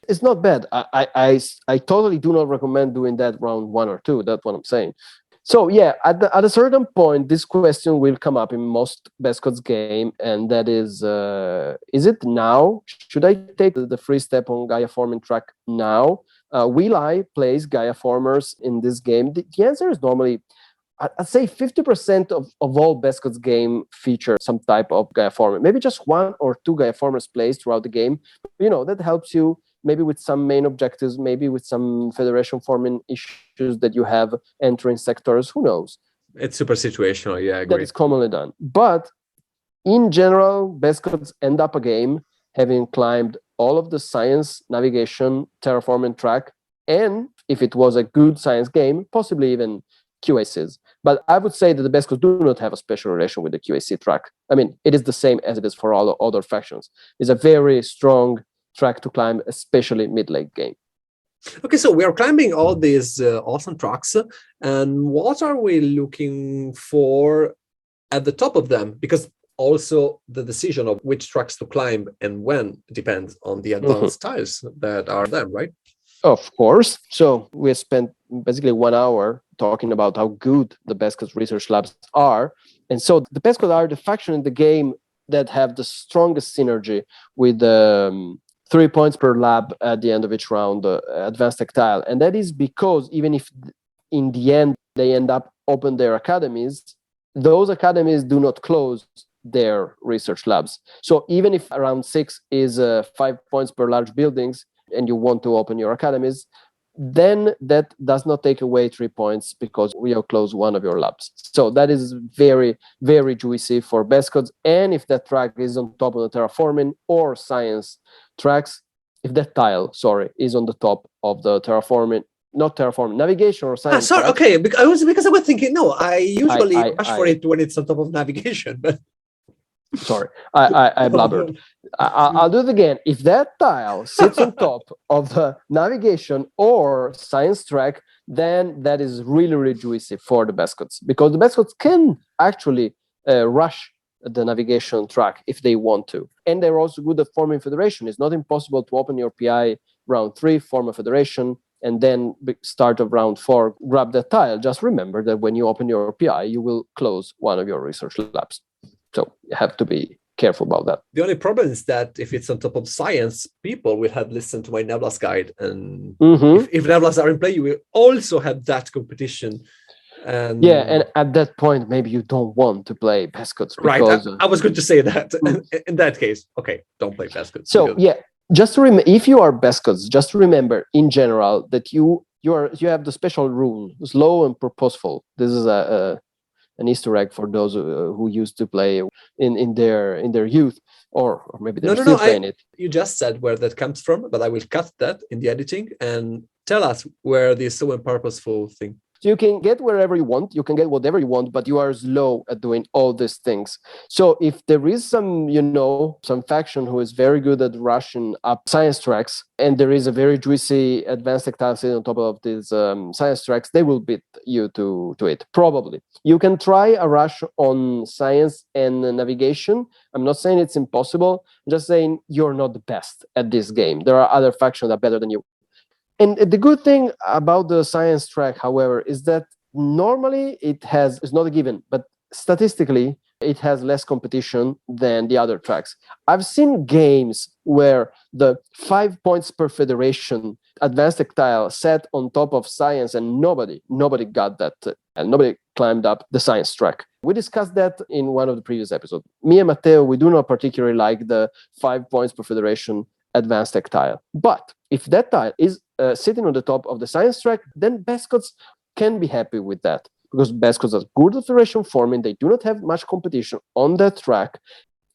It's not bad. I totally do not recommend doing that round 1 or 2. That's what I'm saying. So yeah, at a certain point, this question will come up in most Bescods game, and that is it now? Should I take the free step on Gaia forming track now? Will I place Gaia formers in this game? The answer is normally, I'd say 50% of all Bescods game feature some type of Gaia former. Maybe just 1 or 2 Gaia formers placed throughout the game. That helps you maybe with some main objectives, maybe with some federation forming issues that you have entering sectors. Who knows? It's super situational. Yeah, I agree. That is commonly done. But in general, Bescods end up a game having climbed all of the science, navigation, terraforming track, and if it was a good science game, possibly even QACs. But I would say that the Bescods do not have a special relation with the QAC track. I mean, it is the same as it is for all other factions. It's a very strong track to climb, especially mid-late game. Okay, so we are climbing all these awesome tracks, and what are we looking for at the top of them? Because also the decision of which tracks to climb and when depends on the advanced tiles that are them, right? Of course. So we spent basically 1 hour talking about how good the Bescods research labs are. And so the Bescods are the faction in the game that have the strongest synergy with 3 points per lab at the end of each round, advanced tactile. And that is because even if in the end they end up open their academies, those academies do not close their research labs. So even if round 6 is 5 points per large buildings, and you want to open your academies, then that does not take away 3 points because we have closed one of your labs. So that is very, very juicy for Bescods. And if that track is on top of the terraforming or science tracks, if that tile, is on the top of the terraforming, not terraforming, navigation or science. Sorry, tracks, okay, because I was thinking, no, I usually rush for it when it's on top of navigation, but sorry, I blubbered. I'll do it again. If that tile sits on top of the navigation or science track, then that is really, really juicy for the Bescods, because the Bescods can actually rush the navigation track if they want to. And they're also good at forming federation. It's not impossible to open your PI round 3, form a federation, and then start of round 4, grab that tile. Just remember that when you open your PI, you will close one of your research labs. So you have to be careful about that. The only problem is that if it's on top of science, people will have listened to my Neblas guide. And if Neblas are in play, you will also have that competition. And yeah, and at that point, maybe you don't want to play Bescods. Right, I was going to say that. In that case, okay, don't play Bescods. So yeah, just to remember, if you are Bescods, just remember in general that you have the special rule, slow and purposeful. This is an Easter egg for those who used to play in their youth, or maybe they're still playing it. You just said where that comes from, but I will cut that in the editing and tell us where this so purposeful thing. So you can get wherever you want, you can get whatever you want, but you are slow at doing all these things. So if there is some faction who is very good at rushing up science tracks, and there is a very juicy advanced tactile sitting on top of these science tracks, they will beat you to it, probably. You can try a rush on science and navigation. I'm not saying it's impossible. I'm just saying you're not the best at this game. There are other factions that are better than you. And the good thing about the science track, however, is that normally it's not a given, but statistically, it has less competition than the other tracks. I've seen games where the 5 points per federation advanced tactile set on top of science, and nobody got that, and nobody climbed up the science track. We discussed that in one of the previous episodes. Me and Matteo, we do not particularly like the 5 points per federation advanced tactile. But if that tile is sitting on the top of the science track, then Bescods can be happy with that, because Bescods has good federation forming. They do not have much competition on that track,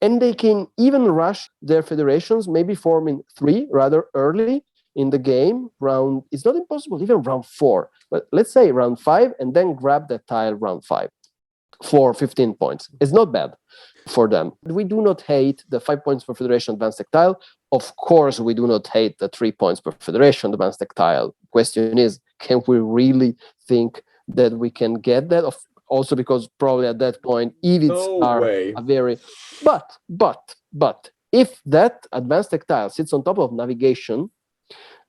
and they can even rush their federations, maybe forming 3 rather early in the game. Round, it's not impossible, even round 4, but let's say round 5, and then grab that tile round 5 for 15 points. It's not bad for them. We do not hate the 5 points per federation advanced tactile. Of course, we do not hate the 3 points per federation advanced tactile. Question is, can we really think that we can get that? Also, because probably at that point, EVITs are a very... But if that advanced tactile sits on top of navigation,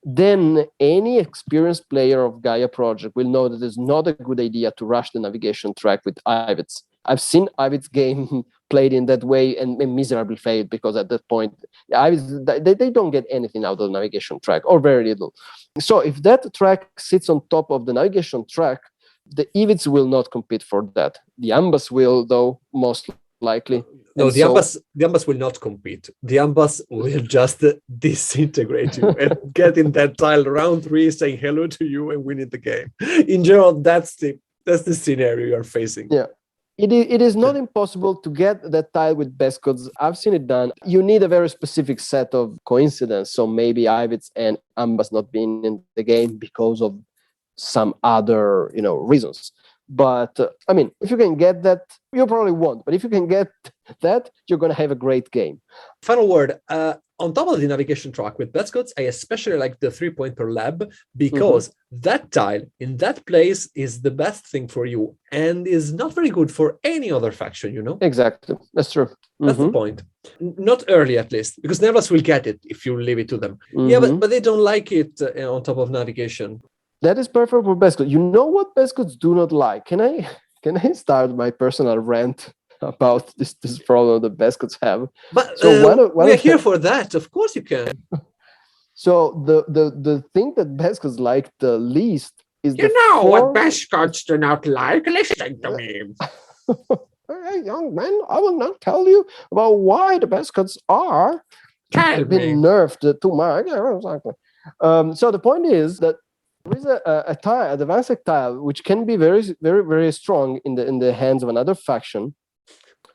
then any experienced player of Gaia project will know that it's not a good idea to rush the navigation track with IVITs. I've seen IVITs game played in that way and miserably failed, because at that point, IVITs, they don't get anything out of the navigation track, or very little. So if that track sits on top of the navigation track, the EVITs will not compete for that. The AMBAs will, though, most likely. No, the AMBAs will not compete. The AMBAs will just disintegrate you and get in that tile round 3, saying hello to you and winning the game. In general, that's the scenario you're facing. Yeah. It is not impossible to get that tile with Bescods. I've seen it done. You need a very specific set of coincidence. So maybe IVITs and AMBAs not being in the game because of some other, reasons. But I mean, if you can get that, you probably won't. But if you can get that, you're going to have a great game. Final word. On top of the navigation track with Bescods, I especially like the 3 point per lab, because that tile in that place is the best thing for you and is not very good for any other faction, Exactly. That's true. That's the point. Not early, at least, because Nevlas will get it if you leave it to them. Yeah, but they don't like it on top of navigation. That is perfect for Bescods. You know what Bescods do not like? Can I start my personal rant about this problem that Bescods have? But so we're here for that. Of course you can. So the thing that Bescods like the least is what Bescods do not like? Listen to me. Hey, young man, I will not tell you about why the Bescods are been nerfed too much. Yeah, exactly. So the point is that there is a tile, an advanced tile, which can be very, very, very strong in the hands of another faction,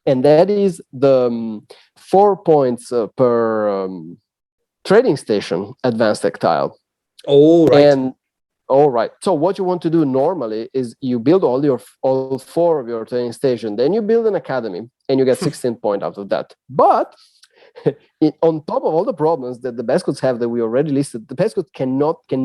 and that is the 4 points per trading station advanced tactile. Oh, right. And all right. So what you want to do normally is you build all 4 of your trading station, then you build an academy, and you get 16 points out of that. But on top of all the problems that the Bescods have that we already listed, the Bescods can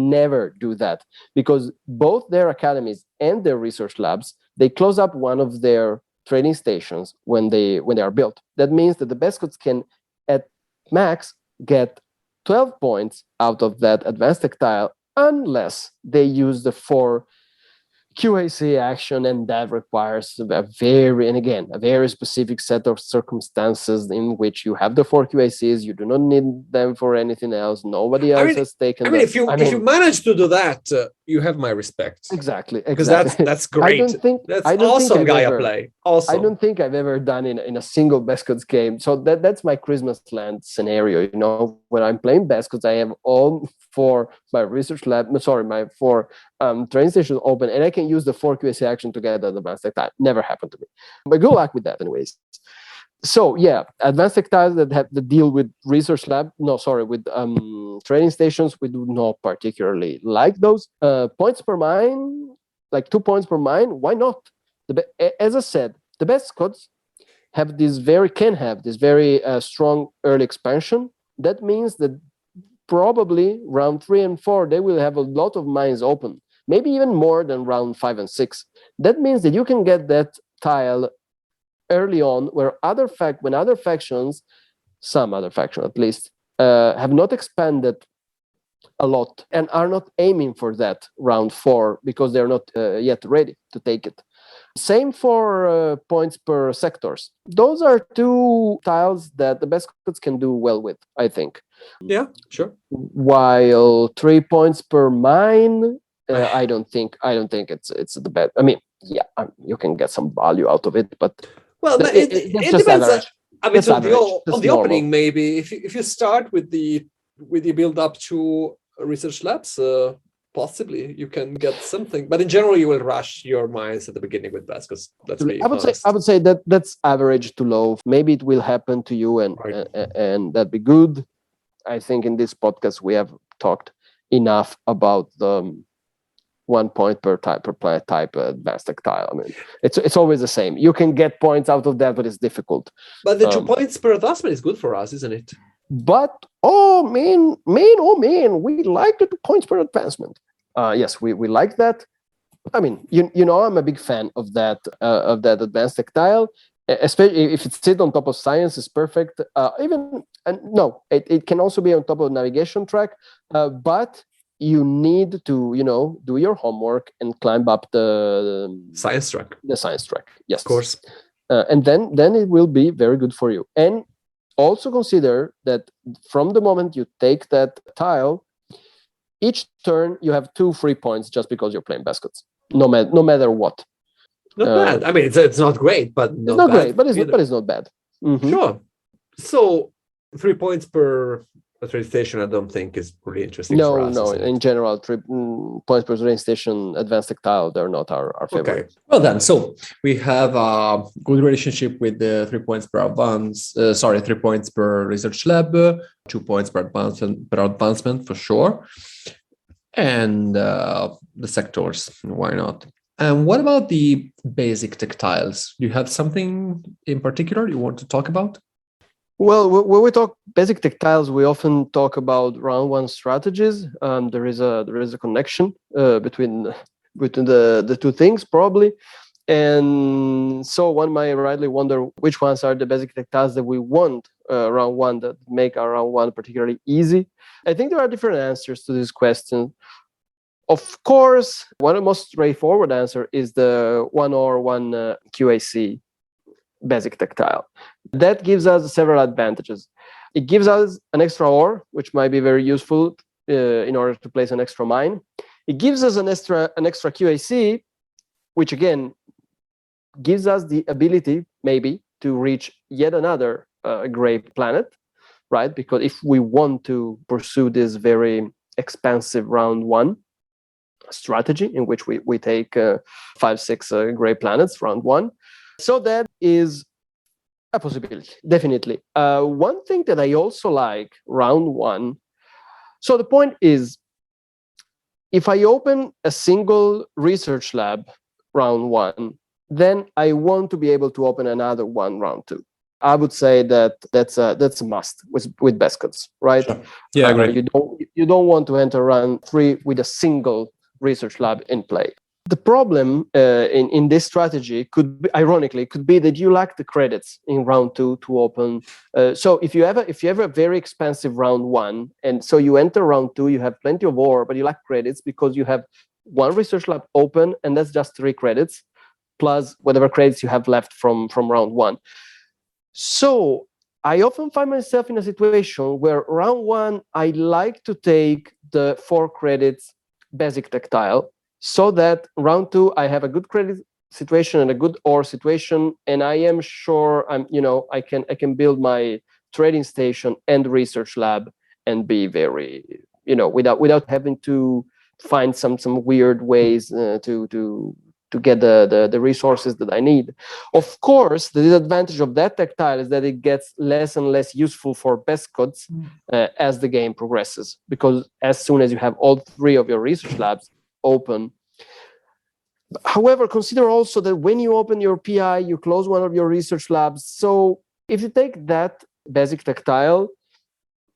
never do that, because both their academies and their research labs, they close up one of their trading stations when they are built. That means that the Bescods can at max get 12 points out of that advanced tactile, unless they use the 4 QAC action, and that requires a very specific set of circumstances in which you have the 4 QACs. You do not need them for anything else. Nobody else has taken them. If you manage to do that, you have my respect. Exactly. Because that's great. That's awesome Gaia play. Awesome. I don't think I've ever done in a single Bescods game. So that's my Christmas land scenario. When I'm playing Bescods, I have all 4 my research lab. My 4 train stations open, and I can use the 4 QAC action to get the advanced tactile. Never happened to me. But good luck with that, anyways. So yeah, advanced tactiles that have to deal with research lab. With training stations, we do not particularly like those. Points per mine, like 2 points per mine. Why not? As I said, the Bescods can have this very strong early expansion. That means that probably round 3 and 4 they will have a lot of mines open, maybe even more than round 5 and 6. That means that you can get that tile early on, where when other factions, some other faction at least, have not expanded a lot and are not aiming for that round 4 because they're not yet ready to take it. Same for points per sectors. Those are two tiles that the Bescods can do well with, I think. Yeah, sure. While 3 points per mine, I don't think it's the best. I mean, yeah, you can get some value out of it, but Well, it it depends. average. I mean, That's so average. on That's the normal. opening, maybe if you start with the build up to research labs, possibly you can get something. But in general, you will rush your mines at the beginning with Bescods. Let's be honest. I would say that that's average to low. Maybe it will happen to you, and Right. and that'd be good. I think in this podcast we have talked enough about the 1 point per planet type advanced tactile. I mean, it's always the same. You can get points out of that, but it's difficult. But the 2 points per advancement is good for us, isn't it? But man, we like the 2 points per advancement. Yes, we like that. I mean, you know, I'm a big fan of that advanced tactile, especially if it sits on top of science. Is perfect. It can also be on top of navigation track, but you need to, you know, do your homework and climb up the Science track. The science track, yes, Of course. and then it will be very good for you. And also consider that from the moment you take that tile, each turn you have 2 free points just because you're playing Bescods. No matter what. Not bad. I mean, it's not great, but It's not bad, great, but it's not bad. Mhm. Sure. So 3 points per train station, I don't think is really interesting for us. No. Isn't it? In general, 3 points per train station advanced tactile, they're not our favorite. Okay. Well then, so we have a good relationship with the 3 points per 3 points per research lab, 2 points per advancement for sure, and the sectors. Why not? And what about the basic tactiles? Do you have something in particular you want to talk about? Well, when we talk basic tactiles, we often talk about round 1 strategies. There is a connection between the two things, probably. And so one might rightly wonder which ones are the basic tactiles that we want round 1 that make our round 1 particularly easy. I think there are different answers to this question. Of course, one of the most straightforward answer is the 1 or 1 QAC basic tactile. That gives us several advantages. It gives us an extra ore, which might be very useful in order to place an extra mine. It gives us an extra QAC, which again gives us the ability maybe to reach yet another gray planet, right? Because if we want to pursue this very expansive round 1 strategy in which we take 5-6 gray planets round 1. So that is a possibility, definitely. One thing that I also like round 1. So the point is, if I open a single research lab round 1, then I want to be able to open another one round 2. I would say that's a must with Bescods, right? Sure. Yeah, I agree. You don't want to enter round 3 with a single research lab in play. The problem in this strategy could be, ironically, could be that you lack the credits in round 2 to open. So if you have a very expensive round 1, and so you enter round 2, you have plenty of ore, but you lack credits because you have 1 research lab open, and that's just 3 credits plus whatever credits you have left from round 1. So I often find myself in a situation where round 1 I like to take the 4 credits basic tactile, so that round 2 I have a good credit situation and a good ore situation, and I am sure I can build my trading station and research lab and be very without having to find some weird ways to get the resources that I need. Of course, the disadvantage of that tactile is that it gets less and less useful for Bescods as the game progresses, because as soon as you have all 3 of your research labs open. However, consider also that when you open your PI, you close one of your research labs. So if you take that basic tactile,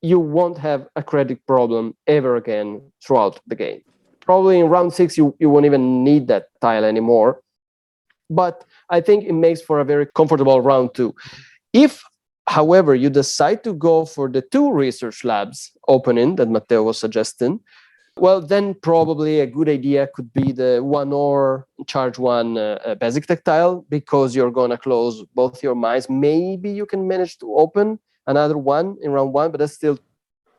you won't have a credit problem ever again throughout the game. Probably in round 6, you won't even need that tile anymore. But I think it makes for a very comfortable round 2. If, however, you decide to go for the 2 research labs opening that Matteo was suggesting, Well, then probably a good idea could be the 1 or charge 1 basic tactile, because you're going to close both your mines. Maybe you can manage to open another one in round 1, but that's still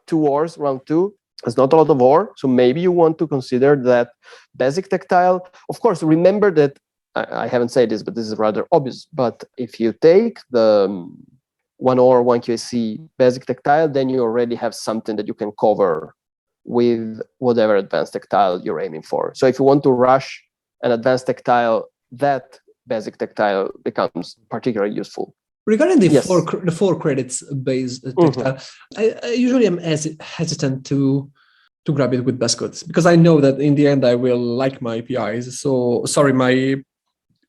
2 ores round 2. It's not a lot of ore, so maybe you want to consider that basic tactile. Of course, remember that I haven't said this, but this is rather obvious. But if you take the 1 or 1 QAC basic tactile, then you already have something that you can cover with whatever advanced tactile you're aiming for. So if you want to rush an advanced tactile, that basic tactile becomes particularly useful. Regarding the Yes. four credits based tactile, I usually am hesitant to grab it with Bescods, because I know that in the end I will like my PIs. So sorry, my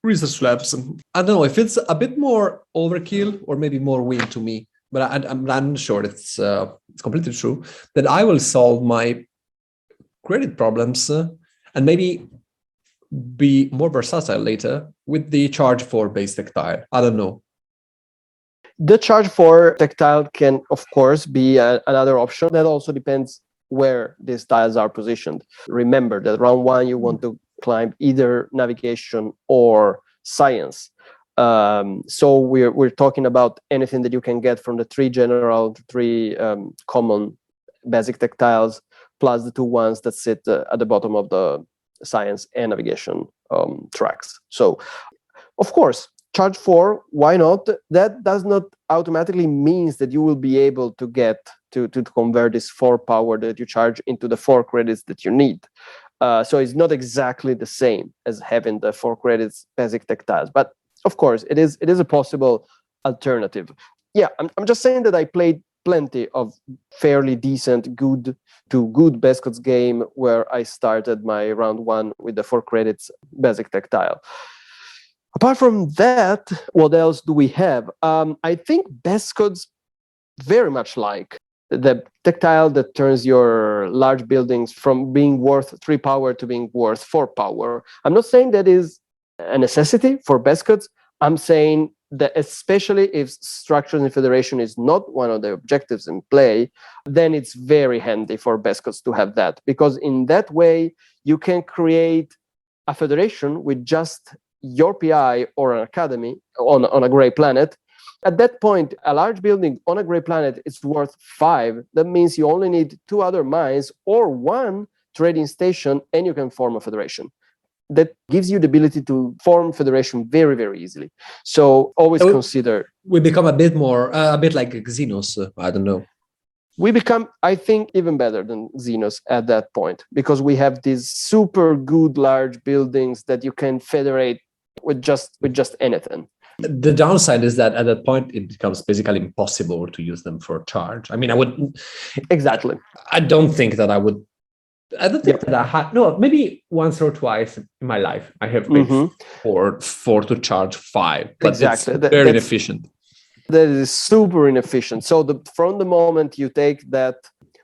research labs. I don't know if it's a bit more overkill or maybe more win to me, but I'm sure it's completely true that I will solve my credit problems and maybe be more versatile later with the charge 4 base tactile. I don't know. The charge 4 tactile can, of course, be another option. That also depends where these tiles are positioned. Remember that round 1 you want to climb either navigation or science. So we're talking about anything that you can get from the 3 common basic tactiles, plus the 2 ones that sit at the bottom of the science and navigation tracks. So, of course, charge 4, why not? That does not automatically means that you will be able to get to convert this 4 power that you charge into the 4 credits that you need. So it's not exactly the same as having the 4 credits basic tactiles, but of course it is a possible alternative. Yeah, I'm just saying that I played plenty of fairly decent, good to good Bescods game where I started my round 1 with the 4 credits basic tactile. Apart from that, what else do we have? I think Bescods very much like the tactile that turns your large buildings from being worth 3 power to being worth 4 power. I'm not saying that is a necessity for Bescods. I'm saying that especially if structures in Federation is not one of the objectives in play, then it's very handy for Bescods to have that, because in that way you can create a Federation with just your PI or an academy on a gray planet. At that point, a large building on a gray planet is worth 5. That means you only need 2 other mines or 1 trading station, and you can form a Federation. That gives you the ability to form Federation very, very easily. So always consider. We become a bit more, a bit like Xenos. I don't know. We become, I think, even better than Xenos at that point, because we have these super good large buildings that you can federate with just anything. The downside is that at that point it becomes basically impossible to use them for charge. I mean, I would exactly. I don't think that I would. I don't think that I had. No, maybe once or twice in my life I have paid for to charge 5, but exactly. It's very inefficient. That is super inefficient. So from the moment you take that,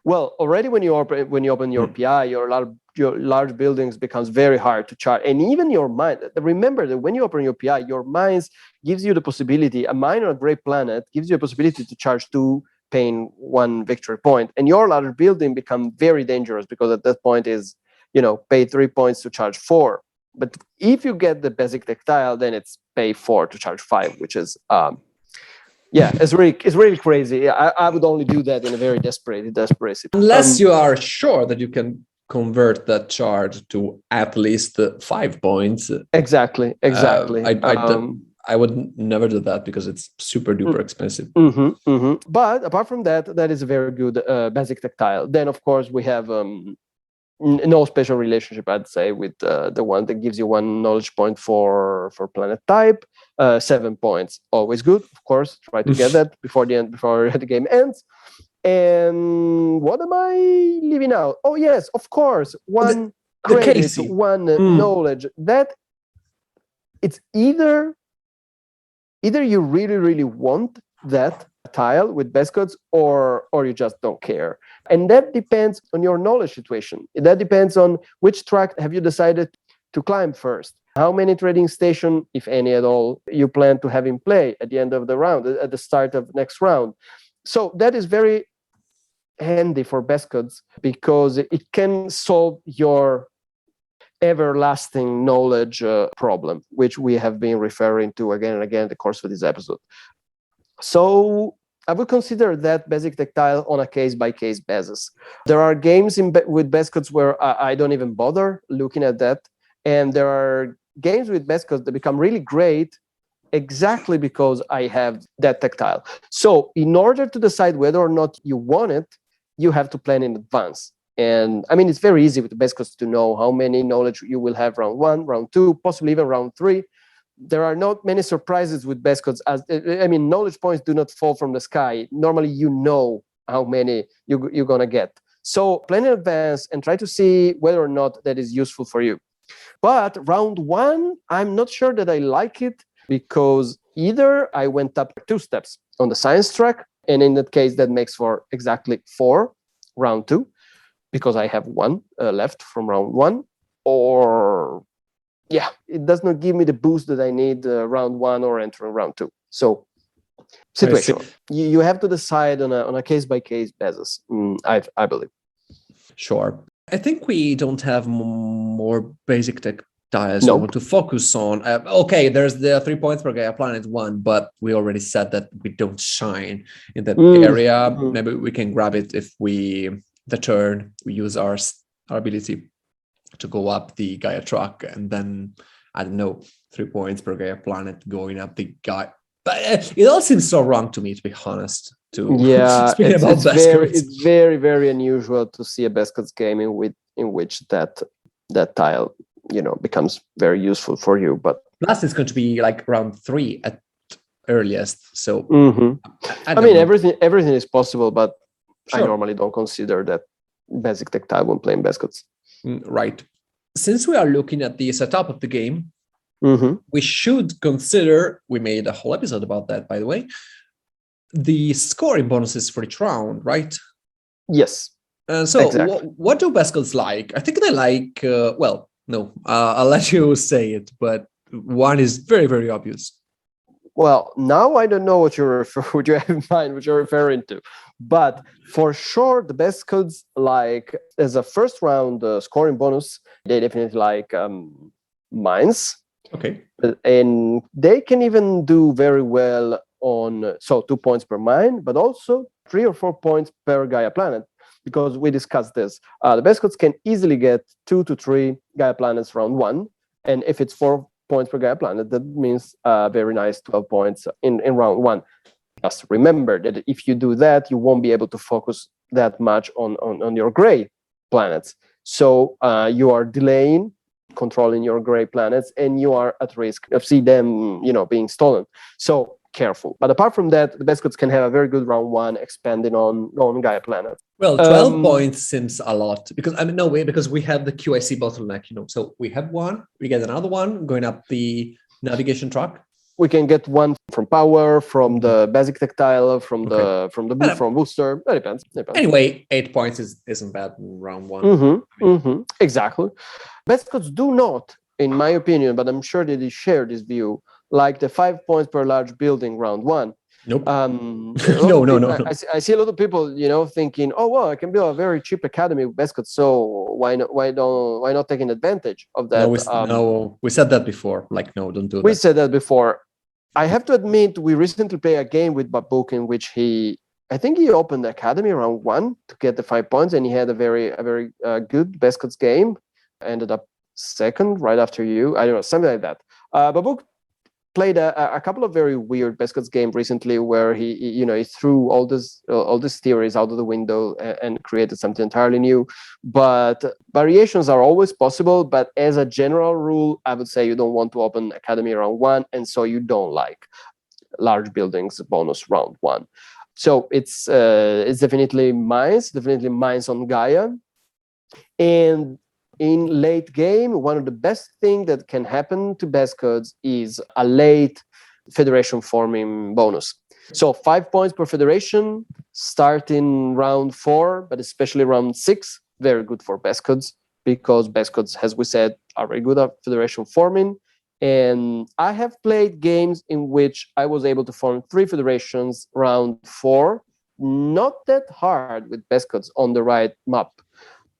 well, already when you open your PI, your large buildings becomes very hard to charge, and even your mine. Remember that when you open your PI, your mines gives you the possibility. A mine on a gray planet gives you a possibility to charge 2, paying 1 victory point, and your large building become very dangerous, because at that point is, pay 3 points to charge 4. But if you get the basic tactile, then it's pay 4 to charge 5, which is it's really crazy. I would only do that in a very desperate situation. Unless you are sure that you can convert that charge to at least 5 points. Exactly. I would never do that because it's super duper expensive. But apart from that, that is a very good basic tactile. Then, of course, we have no special relationship, I'd say, with the one that gives you 1 knowledge point for planet type. 7 points, always good. Of course, try to get that before the game ends. And what am I leaving out? Oh yes, of course, 1 credit, 1 knowledge. That it's either you really, really want that tile with Bescods, or you just don't care. And that depends on your knowledge situation. That depends on which track have you decided to climb first. How many trading station, if any at all, you plan to have in play at the end of the round, at the start of next round. So that is very handy for Bescods because it can solve your everlasting knowledge problem, which we have been referring to again and again in the course of this episode. So I would consider that basic tactile on a case-by-case basis. There are games with Bescods where I don't even bother looking at that. And there are games with Bescods that become really great exactly because I have that tactile. So in order to decide whether or not you want it, you have to plan in advance. And I mean, it's very easy with the Bescods to know how many knowledge you will have round 1, round 2, possibly even round 3. There are not many surprises with Bescods. Knowledge points do not fall from the sky. Normally, you know how many you're going to get. So plan in advance and try to see whether or not that is useful for you. But round 1, I'm not sure that I like it because either I went up 2 steps on the science track, and in that case, that makes for exactly 4 round 2, because I have 1 left from round 1, or it does not give me the boost that I need round 1 or entering round 2. So situational. You have to decide on a case-by-case basis, I believe. Sure. I think we don't have more basic tactiles Nope. we want to focus on. Okay, there's the 3 points per Gaia Planet 1, but we already said that we don't shine in that area. Maybe we can grab it if we use our ability to go up the Gaia track, and then, I don't know, 3 points per Gaia Planet going up the Gaia. But it all seems so wrong to me, to be honest. It's very, very unusual to see a Bescods game in which that tile, becomes very useful for you. But plus, it's going to be like round 3 at earliest. So everything is possible, but sure. I normally don't consider that basic tactile when playing Bescods. Right. Since we are looking at the setup of the game, Mm-hmm. we should consider, we made a whole episode about that, by the way, the scoring bonuses for each round, right? Yes. So exactly. What do Bescods like? I think they like, I'll let you say it, but one is very, very obvious. Well, now I don't know what you have in mind, what you're referring to. But for sure, the Bescods like, as a first round scoring bonus, they definitely like mines. Okay. And they can even do very well on 2 points per mine, but also 3 or 4 points per Gaia planet, because we discussed this. The Bescods can easily get 2 to 3 Gaia planets round 1, and if it's 4 points per Gaia planet, that means very nice 12 points in round 1. Just remember that if you do that, you won't be able to focus that much on your gray planets. So you are delaying controlling your gray planets, and you are at risk of see them, being stolen. So careful. But apart from that, the Bescods can have a very good round 1 expanding on Gaia planets. Well, 12 points seems a lot because because we have the QIC bottleneck, So we have 1, we get another 1 going up the navigation track. We can get 1 from power, from the basic tactile, from booster. That depends. Anyway, 8 points isn't bad in round 1. Exactly. Bescods do not, in my opinion, but I'm sure that they share this view, like the 5 points per large building round 1. Nope. No. I see a lot of people, thinking, oh well, I can build a very cheap academy with Bescods, so why not taking advantage of that? We said that before. Like, no, don't do that. We said that before. I have to admit, we recently played a game with Babuk in which I think he opened the academy round 1 to get the 5 points, and he had a very good Bescods game. Ended up second right after you. I don't know, something like that. Babuk played a couple of very weird Bescods games recently where he threw all these theories out of the window and created something entirely new. But variations are always possible. But as a general rule, I would say you don't want to open academy round 1, and so you don't like large buildings bonus round 1. So it's definitely mines on Gaia. And in late game, one of the best things that can happen to Bescods is a late federation forming bonus. So 5 points per federation, starting round 4, but especially round 6, very good for Bescods, because Bescods, as we said, are very good at federation forming. And I have played games in which I was able to form 3 federations round 4 not that hard with Bescods on the right map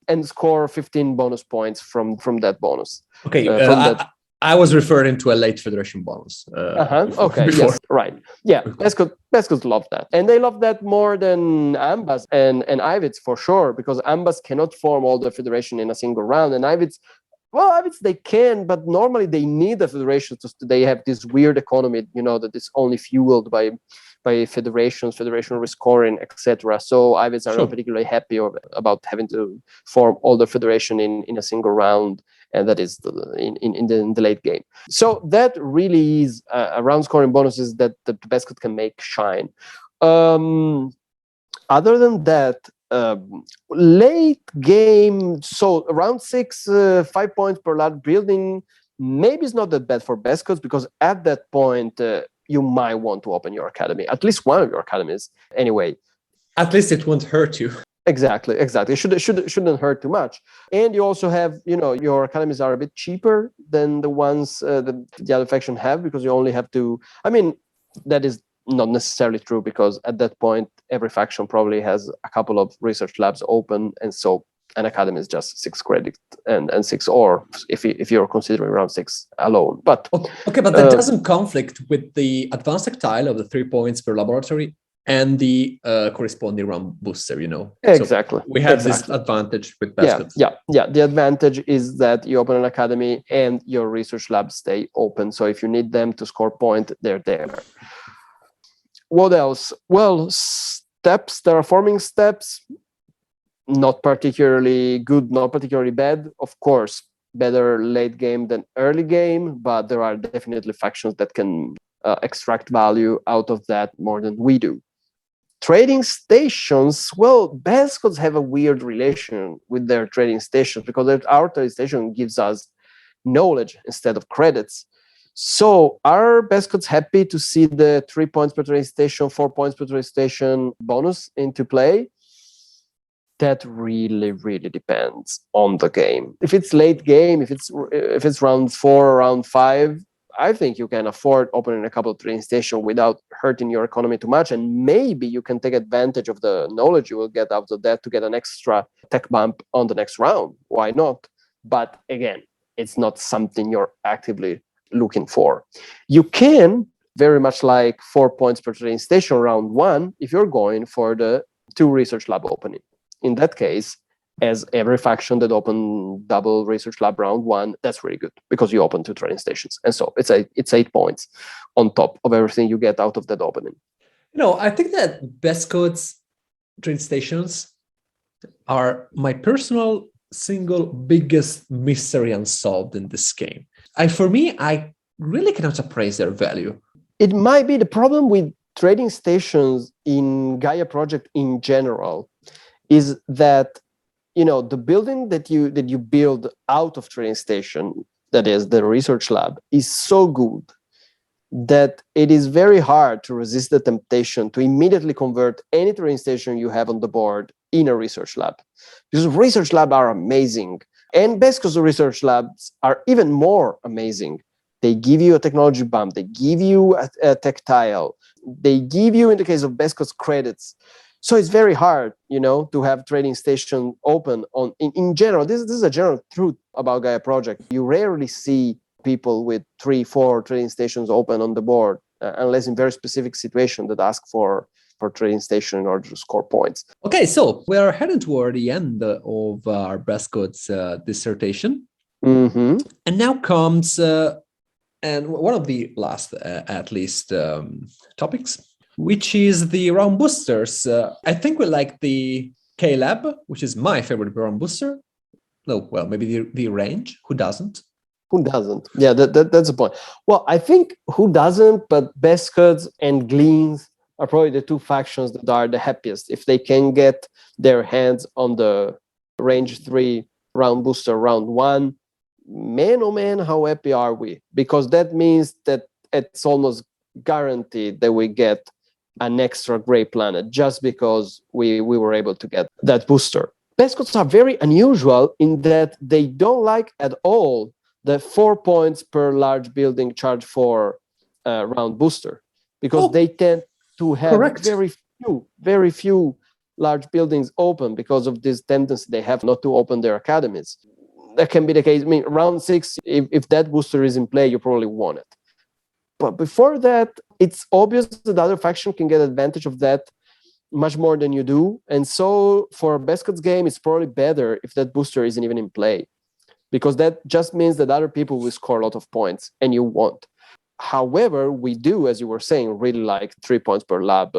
and score 15 bonus points from that bonus. Okay, from that. I was referring to a late federation bonus. Okay, before. yes, right. Yeah, Bescods love that. And they love that more than Ambas and Ivits for sure, because Ambas cannot form all the federation in a single round. And Ivits, they can, but normally they need the federation. They have this weird economy, that is only fueled by federational rescoring, etc. So Ivits are not particularly happy about having to form all the federation in a single round, and that is in the late game. So that really is a round scoring bonuses that the Bescod can make shine. Other than that, late game, so around 6, 5 points per large building, maybe it's not that bad for Bescods, because at that point, you might want to open your academy, at least one of your academies anyway. At least it won't hurt you. Exactly. It shouldn't hurt too much. And you also have, your academies are a bit cheaper than the ones that the other faction have, because you only have to, that is not necessarily true, because at that point, every faction probably has a couple of research labs open, and so an academy is just 6 credits and 6, or if you're considering around 6 alone. But okay, but that doesn't conflict with the advanced tactile of the 3 points per laboratory and the corresponding round booster, Exactly. So we have this advantage with Bescods. Yeah. The advantage is that you open an academy and your research labs stay open. So if you need them to score point, they're there. What else? Well, steps, terraforming steps, not particularly good, not particularly bad. Of course, better late game than early game, but there are definitely factions that can extract value out of that more than we do. Trading stations, well, Bescods have a weird relation with their trading stations, because our trading station gives us knowledge instead of credits. So are Bescods happy to see the 3 points per trading station, 4 points per trading station bonus into play? That really, really depends on the game. If it's late game, if it's round 4 or round 5, I think you can afford opening a couple of trading stations without hurting your economy too much, and maybe you can take advantage of the knowledge you will get out of that to get an extra tech bump on the next round. Why not? But again, it's not something you're actively looking for. You can, very much like 4 points per trading station round 1, if you're going for the 2 research lab opening. In that case, as every faction that open double research lab round 1, that's really good, because you open 2 trading stations. And so it's 8 points on top of everything you get out of that opening. I think that Bescods trading stations are my personal single biggest mystery unsolved in this game. For me, I really cannot appraise their value. It might be the problem with trading stations in Gaia project in general is that the building that you build out of trading station, that is the research lab, is so good that it is very hard to resist the temptation to immediately convert any trading station you have on the board in a research lab, because research labs are amazing, and Bescods research labs are even more amazing. They give you a technology bump, they give you a tactile, they give you, in the case of Bescods, credits. So it's very hard, to have trading station open in general. This is a general truth about Gaia project. You rarely see people with 3, 4 trading stations open on the board, unless in very specific situations that ask for trading station in order to score points. Okay, so we are heading toward the end of our Bescods dissertation. Mm-hmm. And now comes, and one of the last, at least, topics, which is the round boosters. I think we like the K-Lab, which is my favorite round booster. No, well, maybe the range. Who doesn't? Who doesn't? Yeah, that's the point. Well, I think who doesn't, but Bescods and Gleans are probably the 2 factions that are the happiest if they can get their hands on the range 3 round booster round 1. Man, oh man, how happy are we? Because that means that it's almost guaranteed that we get an extra gray planet just because we were able to get that booster. Bescods are very unusual in that they don't like at all the 4 points per large building charge for round booster, because they tend to have very few large buildings open because of this tendency they have not to open their academies. That can be the case. I mean, round 6, if that booster is in play, you probably won it. But before that, it's obvious that the other faction can get advantage of that much more than you do. And so for a Bescods game, it's probably better if that booster isn't even in play, because that just means that other people will score a lot of points and you won't. However, we do, as you were saying, really like 3 points per lab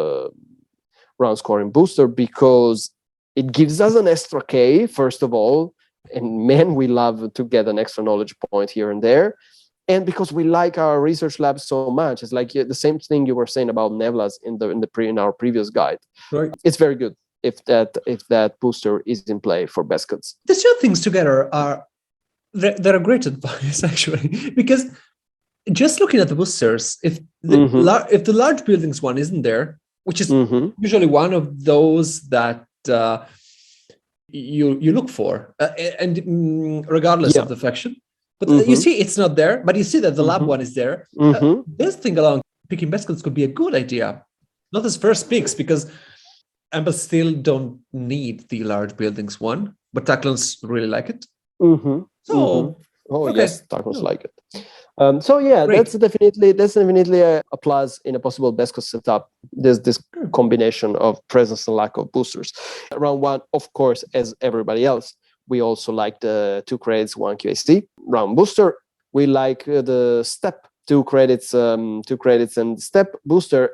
round scoring booster, because it gives us an extra K, first of all, and man, we love to get an extra knowledge point here and there. And because we like our research labs so much, it's like the same thing you were saying about Nevlas in our previous guide. Right. It's very good if that booster is in play for Bescods. The two things together are they're a great advice, actually, because just looking at the boosters, if the large buildings one isn't there, which is usually one of those that you look for, and regardless of the faction. But you see it's not there, but you see that the lab one is there. This thing along picking Bescods could be a good idea. Not as first picks, because Amber still don't need the large buildings one, but Tacklons really like it. Yes, Tacklons like it. Great. that's definitely a plus in a possible Bescods setup. There's this combination of presence and lack of boosters. Round 1, of course, as everybody else, we also like the 2 credits, 1 QAC round booster. We like the step 2 credits, 2 credits and step booster,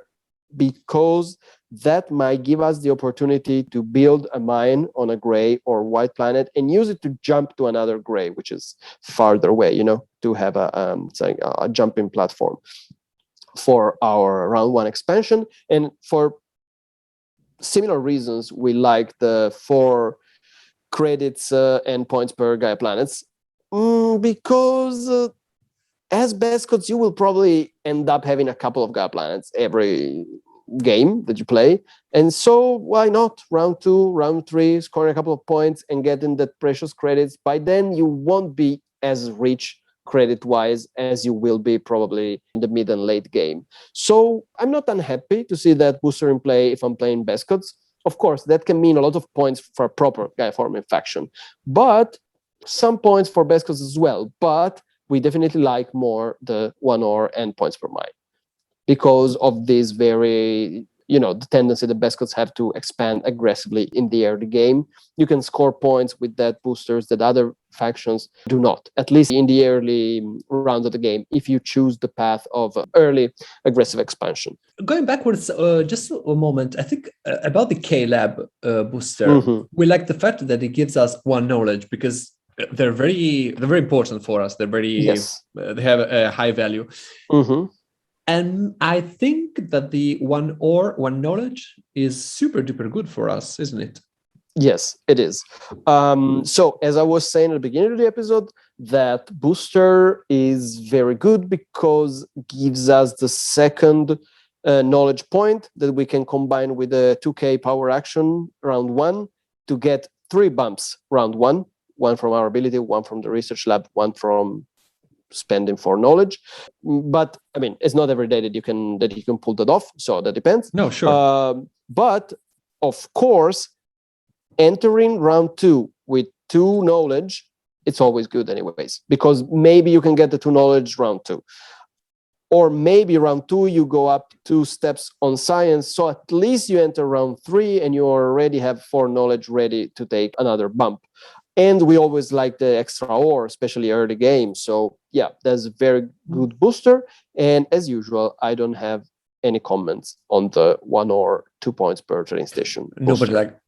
because that might give us the opportunity to build a mine on a gray or white planet and use it to jump to another gray, which is farther away, to have a jumping platform for our round 1 expansion. And for similar reasons, we like the 4 credits and points per Gaia planets, because as Bescods, you will probably end up having a couple of Gaia planets every game that you play, and so why not round 2, round 3, scoring a couple of points and getting that precious credits. By then you won't be as rich credit wise as you will be probably in the mid and late game. So I'm not unhappy to see that booster in play if I'm playing Bescods. Of course, that can mean a lot of points for a proper Gaia forming faction, but some points for Bescods as well. But we definitely like more the 1 or and points per mine, because of this very, the tendency that Bescods have to expand aggressively in the early game. You can score points with that boosters that other factions do not, at least in the early round of the game, if you choose the path of early aggressive expansion. Going backwards just a moment, I think about the K-Lab booster, we like the fact that it gives us 1 knowledge, because they're very important for us. They're very, they have a high value. And I think that the 1 or 1 knowledge is super duper good for us, isn't it? Yes, it is. So as I was saying at the beginning of the episode, that booster is very good because it gives us the second knowledge point that we can combine with the 2K power action round 1 to get 3 bumps round 1. 1 from our ability, 1 from the research lab, 1 from spending for knowledge. But I mean, it's not every day that you can pull that off, so that depends. No, sure. But of course, entering round 2 with 2 knowledge, it's always good anyways, because maybe you can get the 2 knowledge round 2, or maybe round 2 you go up 2 steps on science, so at least you enter round 3 and you already have 4 knowledge ready to take another bump. And we always like the extra ore, especially early game. So yeah, that's a very good booster. And as usual, I don't have any comments on the 1 or 2 points per train station booster.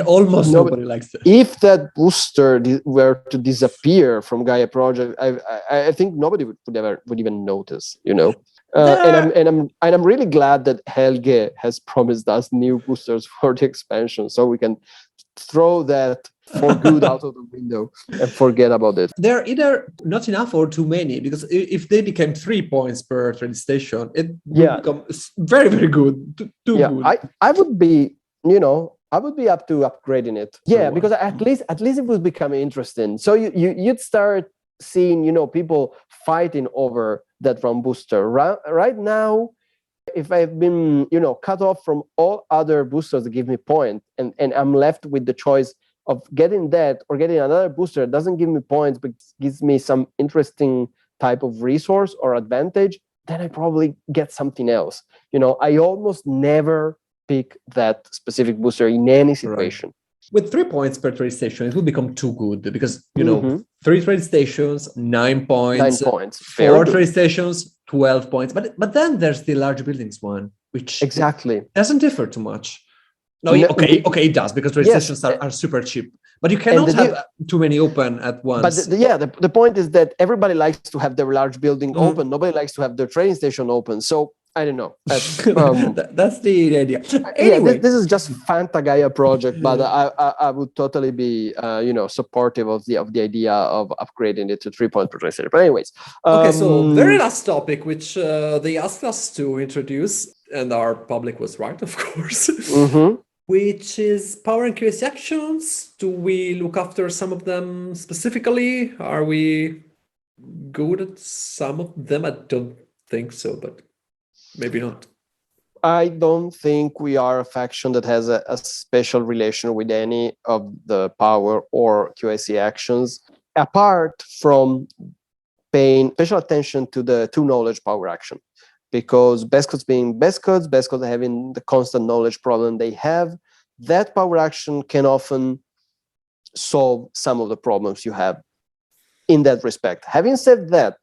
Almost nobody likes it. If that booster were to disappear from Gaia project, I think nobody would even notice, And I'm really glad that HELGE has promised us new boosters for the expansion, so we can throw that for good out of the window and forget about it. They're either not enough or too many, because if they became 3 points per train station, it would become very, very good. Too good. I would be, up to upgrading it. Yeah, because at least it would become interesting. So you'd start seeing, people fighting over that round booster. Right now, If I've been, cut off from all other boosters that give me point, and I'm left with the choice of getting that or getting another booster that doesn't give me points but gives me some interesting type of resource or advantage, then I probably get something else. I almost never pick that specific booster in any situation. With 3 points per trade station, it will become too good because, 3 trade stations, 9 points. 9 points. 4 trade stations, 12 points. But then there's the large buildings one, which exactly doesn't differ too much. No, okay, it does because trade stations are super cheap. But you cannot have too many open at once. But the point is that everybody likes to have their large building open. Nobody likes to have their train station open. So I don't know. That's the idea. Anyway, this is just Fanta Gaia project, but I would totally be supportive of the idea of upgrading it to 3 points per train station. But anyways, okay. So very last topic, which they asked us to introduce, and our public was right, of course. Which is power and QAC actions. Do we look after some of them specifically? Are we good at some of them? I don't think so, but maybe not. I don't think we are a faction that has a special relation with any of the power or QAC actions, apart from paying special attention to the 2 knowledge power action. Because Bescods being Bescods having the constant knowledge problem they have, that power action can often solve some of the problems you have in that respect. Having said that,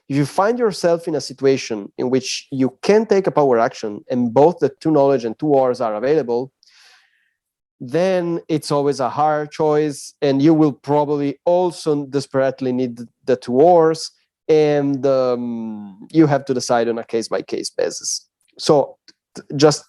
if you find yourself in a situation in which you can take a power action and both the 2 knowledge and 2 ores are available, then it's always a hard choice, and you will probably also desperately need the 2 ores. And you have to decide on a case-by-case basis. So just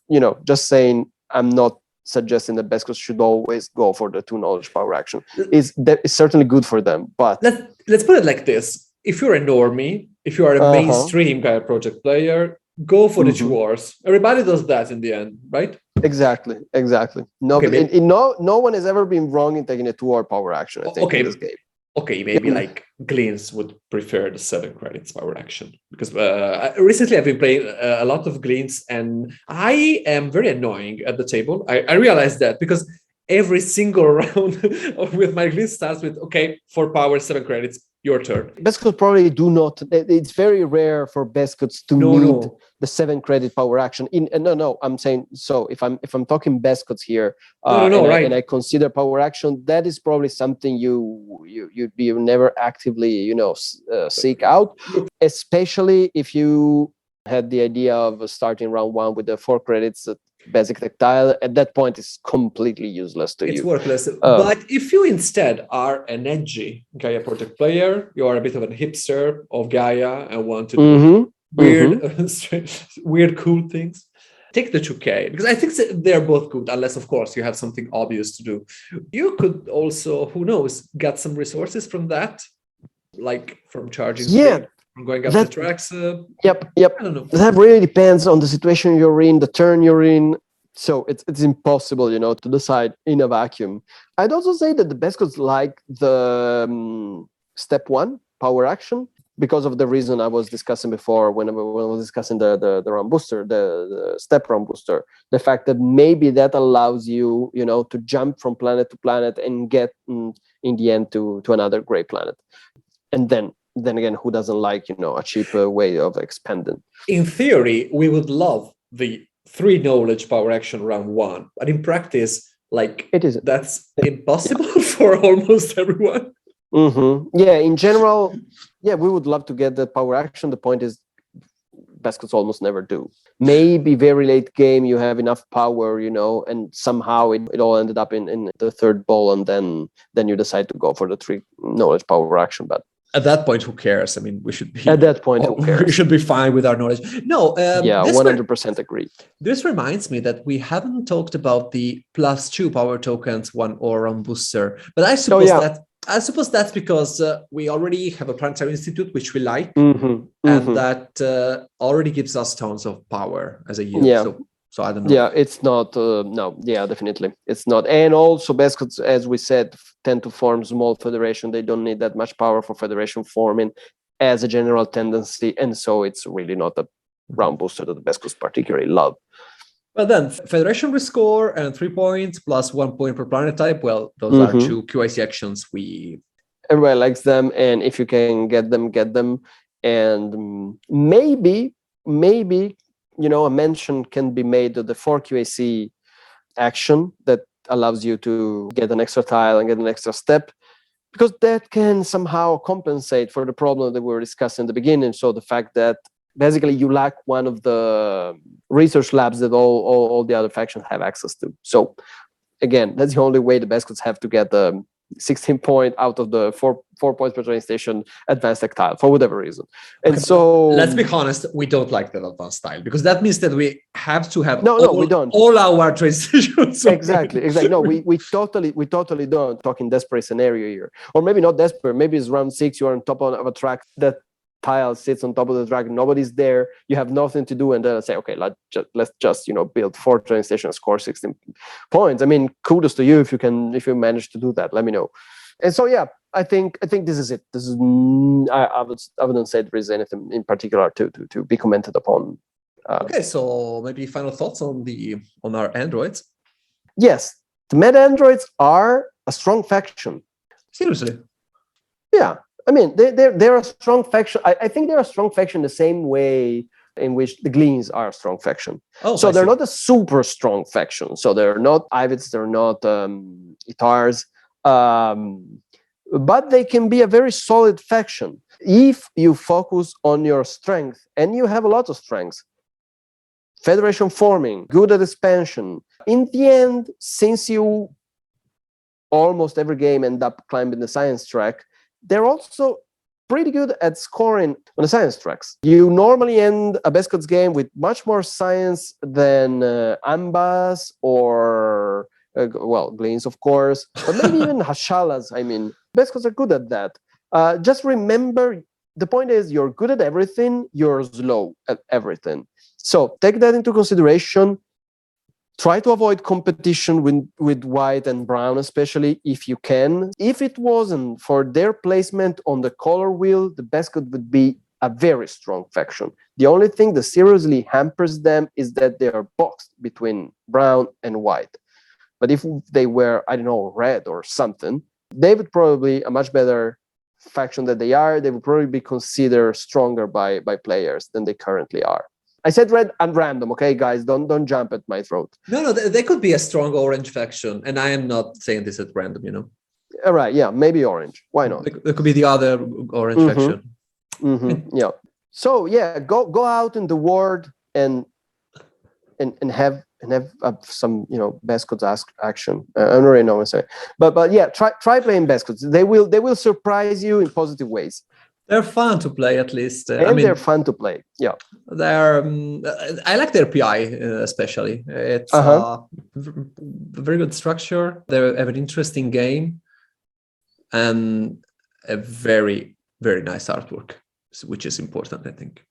saying, I'm not suggesting that Bescods should always go for the 2 knowledge power action. It's certainly good for them, but let's put it like this. If you're a normie, if you are a mainstream Gaia project player, go for the 2 wars. Everybody does that in the end, right? Exactly. No, no one has ever been wrong in taking a 2-war power action, I think, in this game. Okay, maybe like Gleans would prefer the 7 credits power action, because recently I've been playing a lot of Gleans, and I am very annoying at the table. I realized that because every single round with my Gleans starts with, okay, 4 power, 7 credits, your turn. Bescods probably do not. It's very rare for Bescods to need the 7 credit power action. I'm saying, so if I'm talking Bescods here, right. And I consider power action, that is probably something you never actively seek out, especially if you had the idea of starting round 1 with the 4 credits. Basic tactile, at that point is completely useless to you. It's worthless. But if you instead are an edgy Gaia project player, you are a bit of a hipster of Gaia and want to do weird, cool things, take the 2K, because I think they're both good, unless, of course, you have something obvious to do. You could also, who knows, get some resources from that, like from charging. From going up the tracks. Yep. I don't know. That really depends on the situation you're in, the turn you're in. So it's impossible, to decide in a vacuum. I'd also say that the Bescods like the step 1 power action because of the reason I was discussing before when I was discussing the run booster, the step run booster. The fact that maybe that allows you, to jump from planet to planet and get in the end to another great planet. And then again, who doesn't like, a cheaper way of expanding? In theory, we would love the 3 knowledge power action round 1, but in practice, that's impossible for almost everyone. Yeah, in general, we would love to get that power action. The point is, Bescods almost never do. Maybe very late game, you have enough power, and somehow it all ended up in the 3rd ball, and then you decide to go for the 3 knowledge power action, but at that point, who cares? I mean, we should be... At that point, who cares? We should be fine with our knowledge. No. 100% agree. This reminds me that we haven't talked about the +2 power tokens, 1 ore on booster. But I suppose that's because we already have a planetary institute, which we like. And that already gives us tons of power as a yield. So I don't know. Yeah, it's not. No, definitely. It's not. And also, Bescods, as we said, tend to form small federation. They don't need that much power for federation forming as a general tendency. And so it's really not a round booster that the Bescods particularly love. Well, then Federation rescore and 3 points plus 1 point per planet type. Well, those are two QIC actions everybody likes them, and if you can get them. And maybe a mention can be made of the 4 QAC action that allows you to get an extra tile and get an extra step, because that can somehow compensate for the problem that we were discussing in the beginning. So the fact that basically you lack one of the research labs that all the other factions have access to. So again, that's the only way the Bescods have to get the 16 point out of the 4 points per train station advanced tech tile for whatever reason. And so let's be honest, we don't like that advanced tile, because that means that we have to have we don't. All our train stations. Exactly. No, we totally don't talk in desperate scenario here. Or maybe not desperate, maybe it's round 6, you are on top of a track that tile sits on top of the track, nobody's there, you have nothing to do, and then I say, okay, let's just build 4 train stations, score 16 points. I mean, kudos to you if you manage to do that. Let me know. And so yeah, I think this is it. This is I wouldn't say there is anything in particular to be commented upon. Okay, so maybe final thoughts on our androids. Yes, the meta androids are a strong faction. Seriously? Yeah. I mean, they're a strong faction. I think they're a strong faction the same way in which the Gleans are a strong faction. Oh, so they're not a super strong faction. So they're not Ivids, they're not Itars, but they can be a very solid faction if you focus on your strength, and you have a lot of strengths. Federation forming, good at expansion. In the end, since you almost every game end up climbing the science track, they're also pretty good at scoring on the science tracks. You normally end a Bescods game with much more science than Ambas or, Gleans, of course, but maybe even Hashalas. I mean, Bescods are good at that. Just remember, the point is you're good at everything, you're slow at everything. So take that into consideration. Try to avoid competition with white and brown, especially if you can. If it wasn't for their placement on the color wheel, the Bescod would be a very strong faction. The only thing that seriously hampers them is that they are boxed between brown and white. But if they were, I don't know, red or something, they would probably a much better faction that they are. They would probably be considered stronger by players than they currently are. I said red and random, okay, guys? Don't jump at my throat. No, they could be a strong orange faction, and I am not saying this at random, All right, yeah, maybe orange. Why not? There could be the other orange faction. Yeah. So yeah, go out in the world and have some Bescods action. I don't really know what I'm saying, but yeah, try playing Bescods. They will surprise you in positive ways. They're fun to play, at least. They're fun to play. Yeah, they're. I like their PI especially. It's a very good structure. They have an interesting game, and a very, very nice artwork, which is important, I think.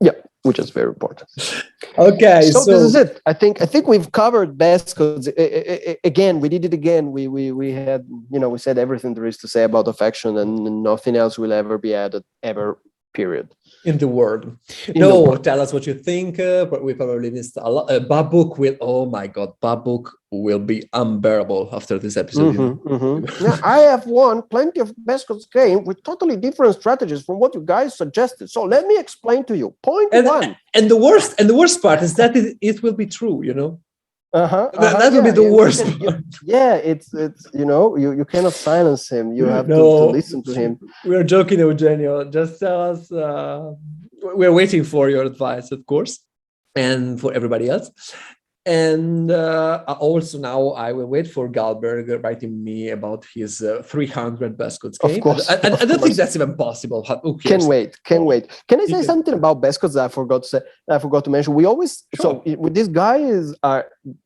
Yeah, which is very important. Okay, so this is it. I think we've covered Bescods. Again, we did it again. We had, we said everything there is to say about the faction, and nothing else will ever be added ever. Period. In the world. Tell us what you think. But we probably missed a lot. Babuk will. Oh my God, Babuk will be unbearable after this episode. Now, I have won plenty of Bescods game with totally different strategies from what you guys suggested. So let me explain to you. Point one. And the worst part is that it will be true. That will be the worst part. It's you cannot silence him. You have to listen to him. We are joking, Eugenio. Just tell us. We're waiting for your advice, of course, and for everybody else. And also now I will wait for Galberg writing me about his 300 Bescods game. Of course, I don't think that's even possible. Can't wait. Can I say something about Bescods that I forgot to mention? We always so with these guys are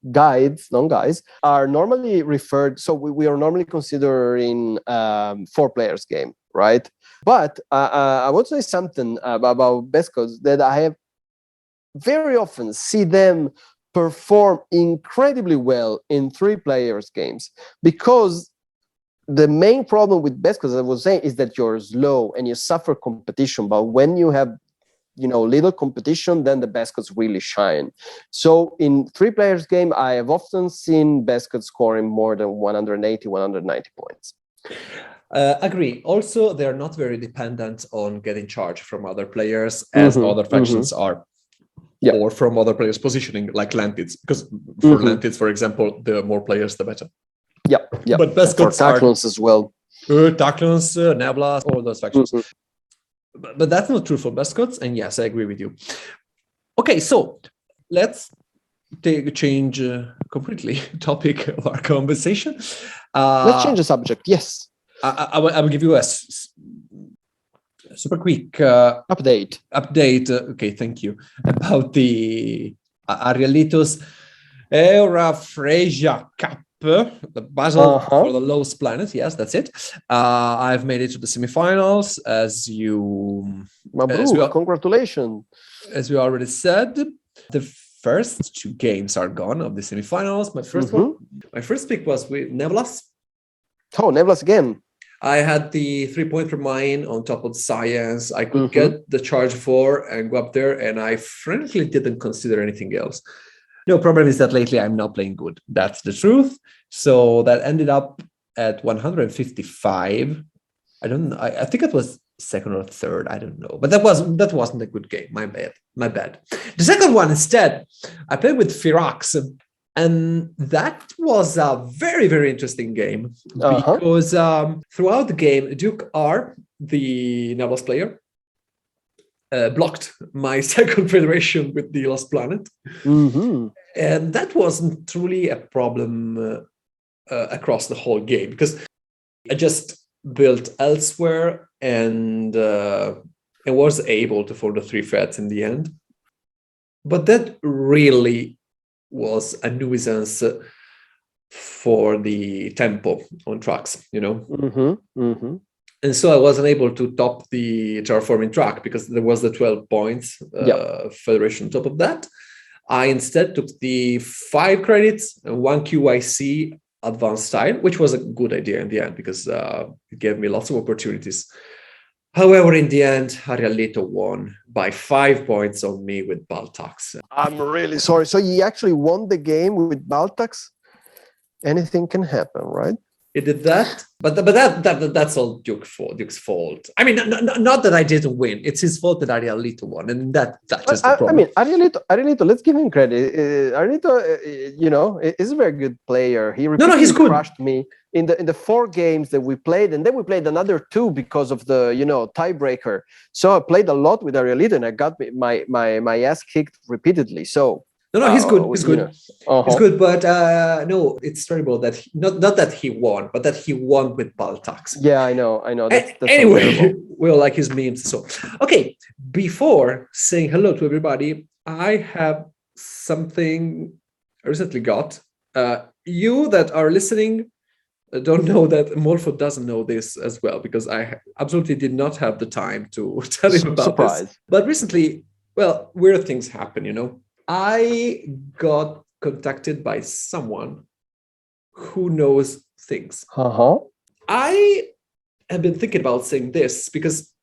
guides, non-guys, are normally referred. So we are normally considering 4 players game, right? But I would say something about Bescods that I have very often see them perform incredibly well in 3 players games, because the main problem with Bescods, as I was saying, is that you're slow and you suffer competition. But when you have little competition, then the Bescods really shine. So in 3 players game, I have often seen Bescods scoring more than 180, 190 points. Agree. Also, they're not very dependent on getting charge from other players as other factions are. Yeah. Or from other players' positioning, like Lantids. Because for Lantids, for example, the more players, the better. Yeah. But Bescods are... Taclons as well. Taclons, Neblas, all those factions. But that's not true for Bescods, and yes, I agree with you. Okay, so let's change completely topic of our conversation. Let's change the subject, yes. I will give you a super quick update. Okay, thank you. About the Arielitos EURAFRASIAN Cup. The battle for the lowest planet. Yes, that's it. I've made it to the semifinals, as you... Congratulations. As we already said, the first 2 games are gone of the semifinals. My first pick was with Neblas. Oh, Neblas again. I had the 3-point from mine on top of the science. I could get the charge 4 and go up there, and I frankly didn't consider anything else. No, problem is that lately I'm not playing good. That's the truth. So that ended up at 155. I don't know. I think it was second or third. I don't know. But that wasn't a good game. My bad. The second one instead, I played with Firaks. And that was a very, very interesting game because throughout the game, Duke R, the Neblas player, blocked my second federation with the Lost Planet. And that wasn't truly a problem across the whole game because I just built elsewhere and was able to afford the 3 threats in the end. But that really was a nuisance for the tempo on tracks, And so I wasn't able to top the terraforming track because there was the 12 points federation on top of that. I instead took the 5 credits and 1 QIC advanced style, which was a good idea in the end because it gave me lots of opportunities. However, in the end, Arielito won by 5 points on me with Baltax. I'm really sorry. So you actually won the game with Baltax? Anything can happen, right? He did that, but that's all Duke's fault. I mean, not that I didn't win. It's his fault that Arielito won, and that's just the problem. I mean, Arielito, let's give him credit. Arielito, is a very good player. He he's good. Crushed me in the 4 games that we played, and then we played another 2 because of the tiebreaker. So I played a lot with Arielito, and I got my ass kicked repeatedly. So. No, he's good. He's good. He's good, but no, it's terrible that not that he won, but that he won with Baltax. Yeah, I know. That's anyway, we'll like his memes. So, okay, before saying hello to everybody, I have something I recently got. You that are listening don't know that Morpho doesn't know this as well because I absolutely did not have the time to tell him about this. But recently, weird things happen, I got contacted by someone who knows things. I have been thinking about saying this because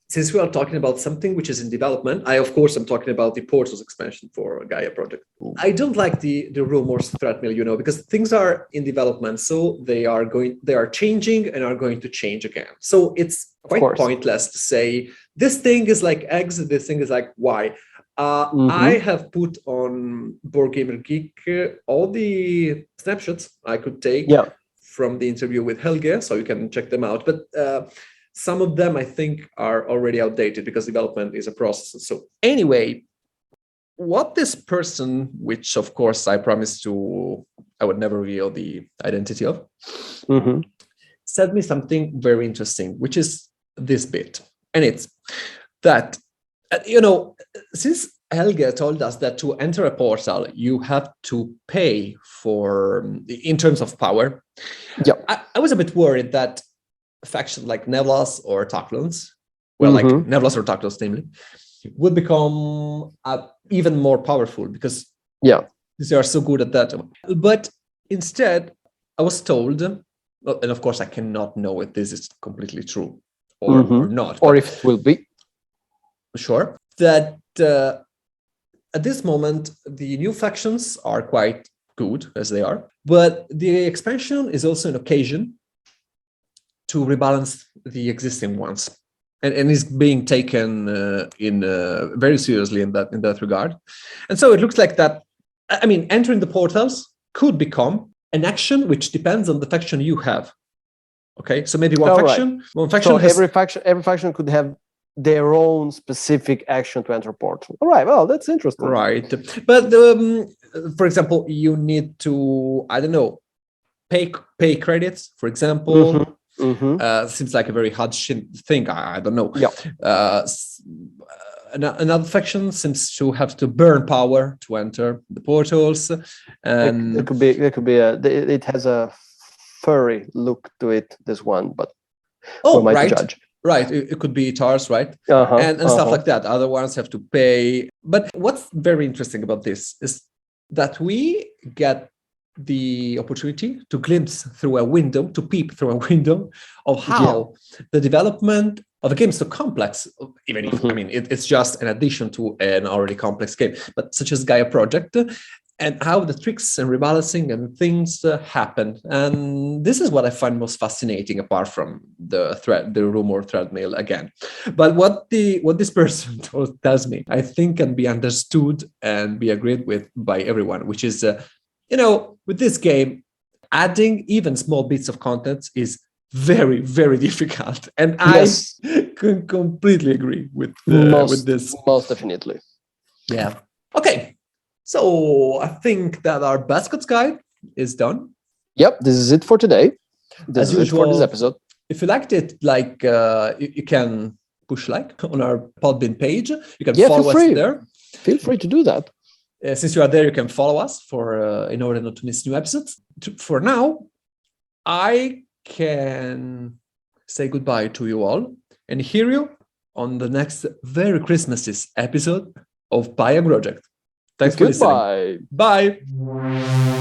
since we are talking about something which is in development, of course, I'm talking about the Portals expansion for Gaia project. I don't like the rumors threat mail, because things are in development, so they are changing and are going to change again. So it's quite pointless to say this thing is like X, this thing is like Y. I have put on Board Gamer Geek all the snapshots I could take from the interview with Helge, so you can check them out. But some of them, I think, are already outdated because development is a process. So anyway, what this person, which of course I promised I would never reveal the identity of, said me something very interesting, which is this bit. And it's that since Helge told us that to enter a portal, you have to pay in terms of power. I was a bit worried that factions like Neblas or Taclons, like Neblas or Taclons, namely, would become even more powerful because they are so good at that. But instead, I was told, and of course I cannot know if this is completely true or not. Or if it will be. Sure. that at this moment, the new factions are quite good as they are, but the expansion is also an occasion to rebalance the existing ones. And is being taken very seriously in that regard. And so it looks like that, I mean, entering the portals could become an action which depends on the faction you have. Okay, so maybe one faction So has, every faction could have their own specific action to enter portal. All right, well, that's interesting. right. But for example, you need to, I don't know, pay credits, for example. Seems like a very hard thing. I don't know. Yeah. Another faction seems to have to burn power to enter the portals, and it could be it has a furry look to it. This one, but who am I to judge? Right, it could be TARS, right? And stuff like that. Other ones have to pay. But what's very interesting about this is that we get the opportunity to glimpse through a window, to peep through a window of how the development of a game so complex, even if, I mean, it's just an addition to an already complex game, but such as Gaia Project, and how the tricks and rebalancing and things happen. And this is what I find most fascinating, apart from the rumor thread mail again. But what this person tells me, I think can be understood and be agreed with by everyone, which is, with this game, adding even small bits of content is very, very difficult. And I can completely agree with this. Most definitely. Yeah. Okay. So I think that our Bescods guide is done. Yep, this is it for today. This is it for this episode. If you liked it, you can push like on our Podbean page. You can follow us there. Feel free to do that. Since you are there, you can follow us in order not to miss new episodes. For now, I can say goodbye to you all and hear you on the next very Christmassy episode of Gaia Project. Thanks for listening. Bye. Bye.